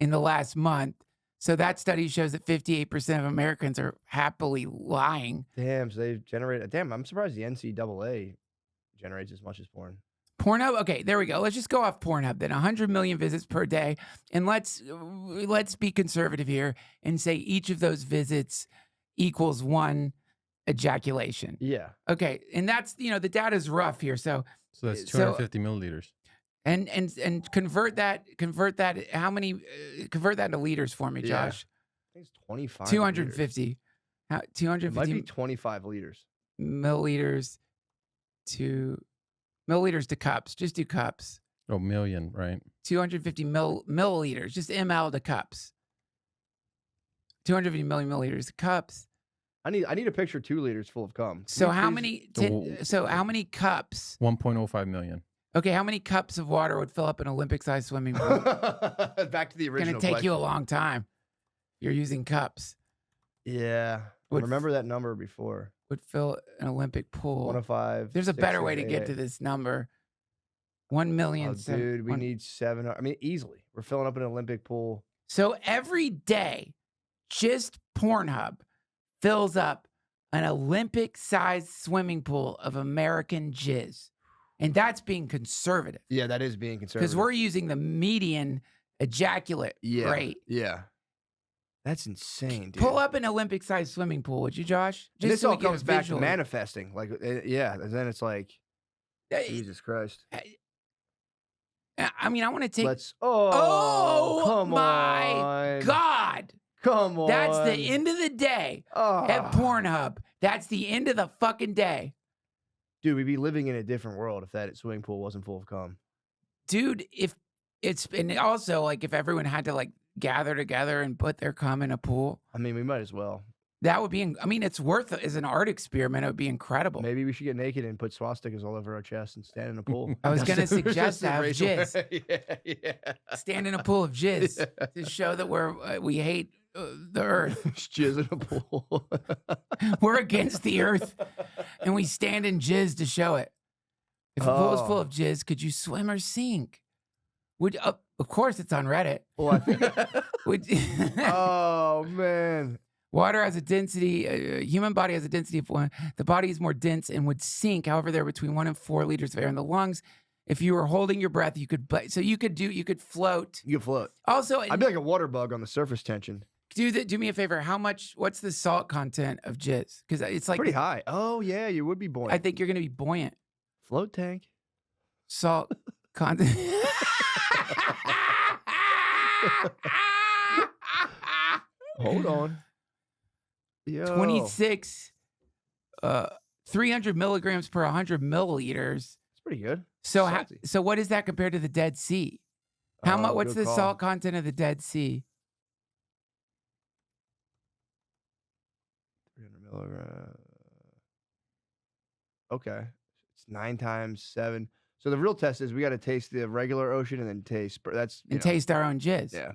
in the last month. So that study shows that 58% of Americans are happily lying. Damn, so they've generated. Damn, I'm surprised the NCAA generates as much as porn. Pornhub, okay, there we go. Let's just go off Pornhub then. 100 million visits per day, and let's be conservative here and say each of those visits equals 1 ejaculation. Yeah. Okay, and that's the data's rough here. So So that's 250 milliliters. and convert that. How many? Convert that into liters for me, Yeah. Josh. I think it's 25. 250. How, Liters. It might 250 be 25 liters. milliliters to milliliters to cups. Just do cups. Oh, million, right? 250 milliliters. Just ml to cups. 250 milliliters to cups. I need a picture 2 liters full of cum. So Can you how please- many? So how many cups? 1.05 million. Okay, how many cups of water would fill up an Olympic-sized swimming pool? Back to the original. Going to take you a question. long time. You're using cups. Yeah. I Would- remember that number before. Would fill an Olympic pool. 105. There's a 6, better 6, way to 8, get 8. to this number. 1 million. Oh, dude, we need 7. I mean, easily. We're filling up an Olympic pool. So every day, just Pornhub fills up an Olympic-sized swimming pool of American jizz. And that's being conservative. Yeah, that is being conservative. Because we're using the median ejaculate rate. Yeah. That's insane, dude. Pull up an Olympic-sized swimming pool, would you, Josh? And this so we all get a comes back to visual. manifesting. Like, yeah. And then it's like, Jesus Christ. I mean, I want to take. Oh, come my on. God. Come on. That's the end of the day at Pornhub. That's the end of the fucking day. Dude, we'd be living in a different world if that swimming pool wasn't full of cum. Dude, if it's, and also like if everyone had to like gather together and put their cum in a pool, I mean, we might as well. that would be, I mean, it's worth it as an art experiment. It would be incredible. Maybe we should get naked and put swastikas all over our chests and stand in a pool. I was going to Just suggest a to have racial- jizz. yeah. Stand in a pool of jizz to show that we hate the earth. Just jizz in a pool. We're against the earth and we stand in jizz to show it. If a pool is full Oh. of jizz, could you swim or sink? Would of course it's on Reddit. Well, I think. Would, Oh man. water has a density. Human body has a density of 1. The body is more dense and would sink. However, there are between 1 and 4 liters of air in the lungs. If you were holding your breath, you could. So you could float. You can float. Also, I'd be like a water bug on the surface tension. do me a favor. What's the salt content of jizz? Because it's like Pretty high. Oh yeah, you would be buoyant. I think you're gonna be buoyant. Float tank. Salt content. Hold on. Yo. 26, 300 milligrams per 100 milliliters. It's pretty good. So Salty. so what is that compared to the Dead Sea? How much? Oh, What's good the call. salt content of the Dead Sea? 300 milligrams. Okay. It's 9 times 7. So the real test is we got to taste the regular ocean and then taste. That's you And know, taste our own jizz. Yeah.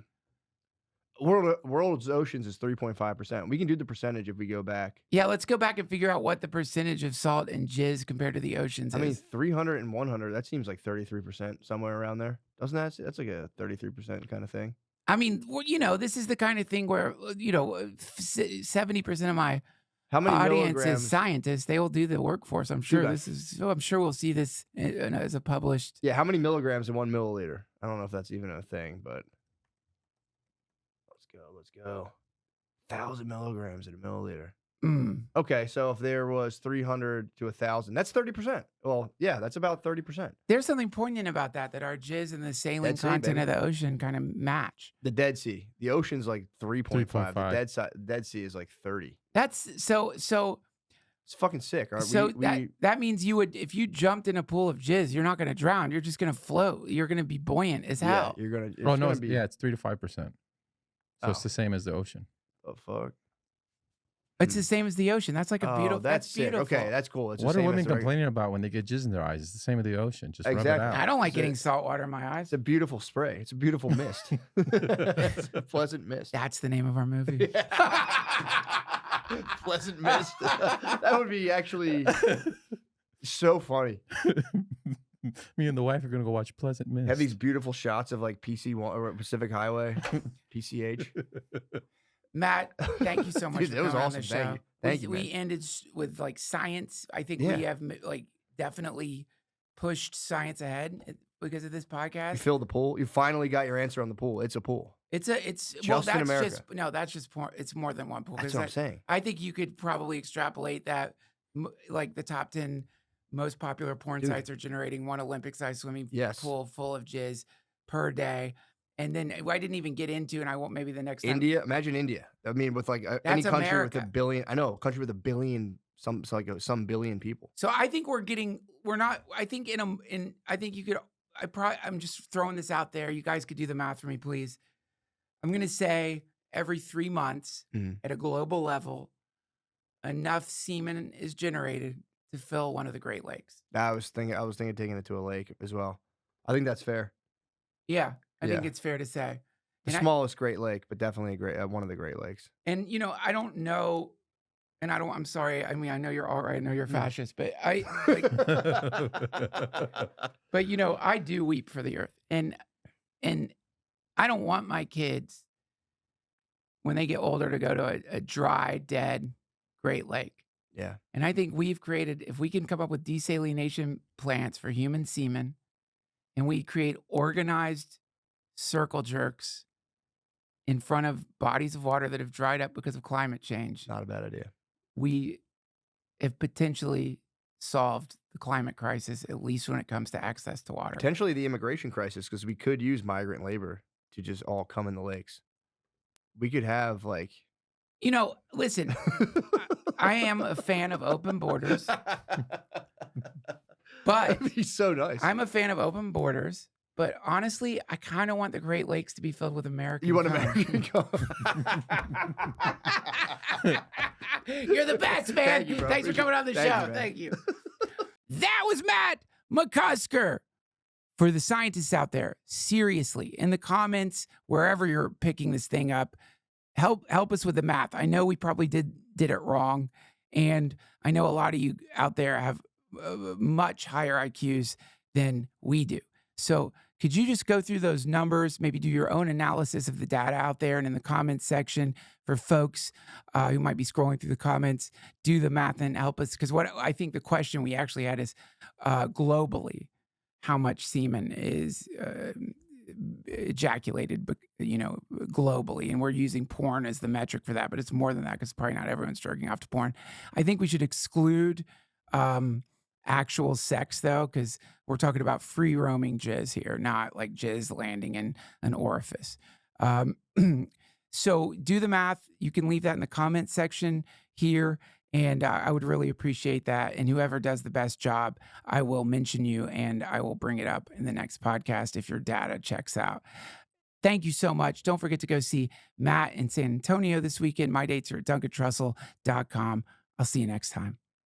World's oceans is 3.5%. We can do the percentage if we go back. Yeah, let's go back and figure out what the percentage of salt and jizz compared to the oceans I mean, is. 300 and 100. That seems like 33%, somewhere around there. Doesn't that? That's like a 33% kind of thing. I mean, well, this is the kind of thing where 70% of my How many audience is milligrams? scientists. They will do the work for us. I'm sure that. this is. So I'm sure we'll see this as a published. Yeah, how many milligrams in 1 milliliter? I don't know if that's even a thing, but let's go. 1,000 milligrams in a milliliter. Mm. Okay, so if there was 300 to 1,000, that's 30%. Well, yeah, that's about 30%. There's something poignant about that our jizz and the saline Dead Sea, content baby. of the ocean kind of match. The Dead Sea. The ocean's like 3.5. The 3.5. Dead Sea is like 30. That's so. It's fucking sick. All right, So that means you would, if you jumped in a pool of jizz, you're not going to drown. You're just going to float. You're going to be buoyant as hell. Yeah, you're gonna. Oh, no. gonna be, It's 3 to 5%. So it's Oh. the same as the ocean. Oh fuck. It's the same as the ocean. That's like a beautiful. That's sick. beautiful. Okay, that's cool. It's the What are same as women the regular- complaining about when they get jizz in their eyes? It's the same with the ocean. Just rub it Exactly. out. I don't like It's getting a- salt water in my eyes. It's a beautiful spray. It's a beautiful mist. It's a pleasant mist. That's the name of our movie. Pleasant mist. That would be actually so funny. Me and the wife are going to go watch Pleasant Mist. Have these beautiful shots of like PC1 or Pacific Highway, PCH. Matt, thank you so much Dude, for that was coming on awesome. the show. Thank you. Thank you, We man. ended with like science. I think Yeah. we have like definitely pushed science ahead because of this You podcast. filled the pool. You finally got your answer on the pool. It's a pool. It's Just well, in that's America. just no, that's just it's more than one pool. That's 'cause what I'm saying. I think you could probably extrapolate that like the top 10 most popular porn Dude. sites are generating one Olympic-sized swimming Yes. pool full of jizz per day. And then I didn't even get into, and I won't maybe the next time. India. Imagine India. I mean, with like any That's country with America. a billion. I know, a country with a billion. Some billion people. So I think we're not. I think I think you could. I'm just throwing this out there. You guys could do the math for me, please. I'm gonna say every 3 months Mhm. at a global level, enough semen is generated to fill one of the Great Lakes. I was thinking taking it to a lake as well. I think that's fair. Yeah, I think Yeah. it's fair to say. The And smallest Great Lake, but definitely one of the Great Lakes. And I don't know, and I'm sorry. I mean, I know you're all right. I know you're Mm. fascist, but but I do weep for the earth, and I don't want my kids when they get older to go to a dry, dead Great Lake. Yeah. And I think we've created, if we can come up with desalination plants for human semen, and we create organized circle jerks in front of bodies of water that have dried up because of climate change, Not a bad idea. we have potentially solved the climate crisis, at least when it comes to access to water. Potentially the immigration crisis, because we could use migrant labor to just all come in the lakes. We could have like. Listen, I am a fan of open borders, but That'd be so nice. I'm a fan of open borders. But honestly, I kind of want the Great Lakes to be filled with American. You want cum. American cum? You're the best, man. Thank you, bro. Thanks for coming on the Thank you, show. man. Thank you. That was Matt McCusker. For the scientists out there, seriously, in the comments, wherever you're picking this thing up, help us with the math. I know we probably did it wrong, and I know a lot of you out there have much higher IQs than we do. So could you just go through those numbers, maybe do your own analysis of the data out there, and in the comments section for folks who might be scrolling through the comments, do the math and help us. Because what I think the question we actually had is globally, how much semen is ejaculated, globally. And we're using porn as the metric for that, but it's more than that because probably not everyone's jerking off to porn. I think we should exclude actual sex, though, because we're talking about free roaming jizz here, not like jizz landing in an orifice. So do the math. You can leave that in the comment section here. And I would really appreciate that. And whoever does the best job, I will mention you and I will bring it up in the next podcast if your data checks out. Thank you so much. Don't forget to go see Matt in San Antonio this weekend. My dates are at DuncanTrussell.com. I'll see you next time.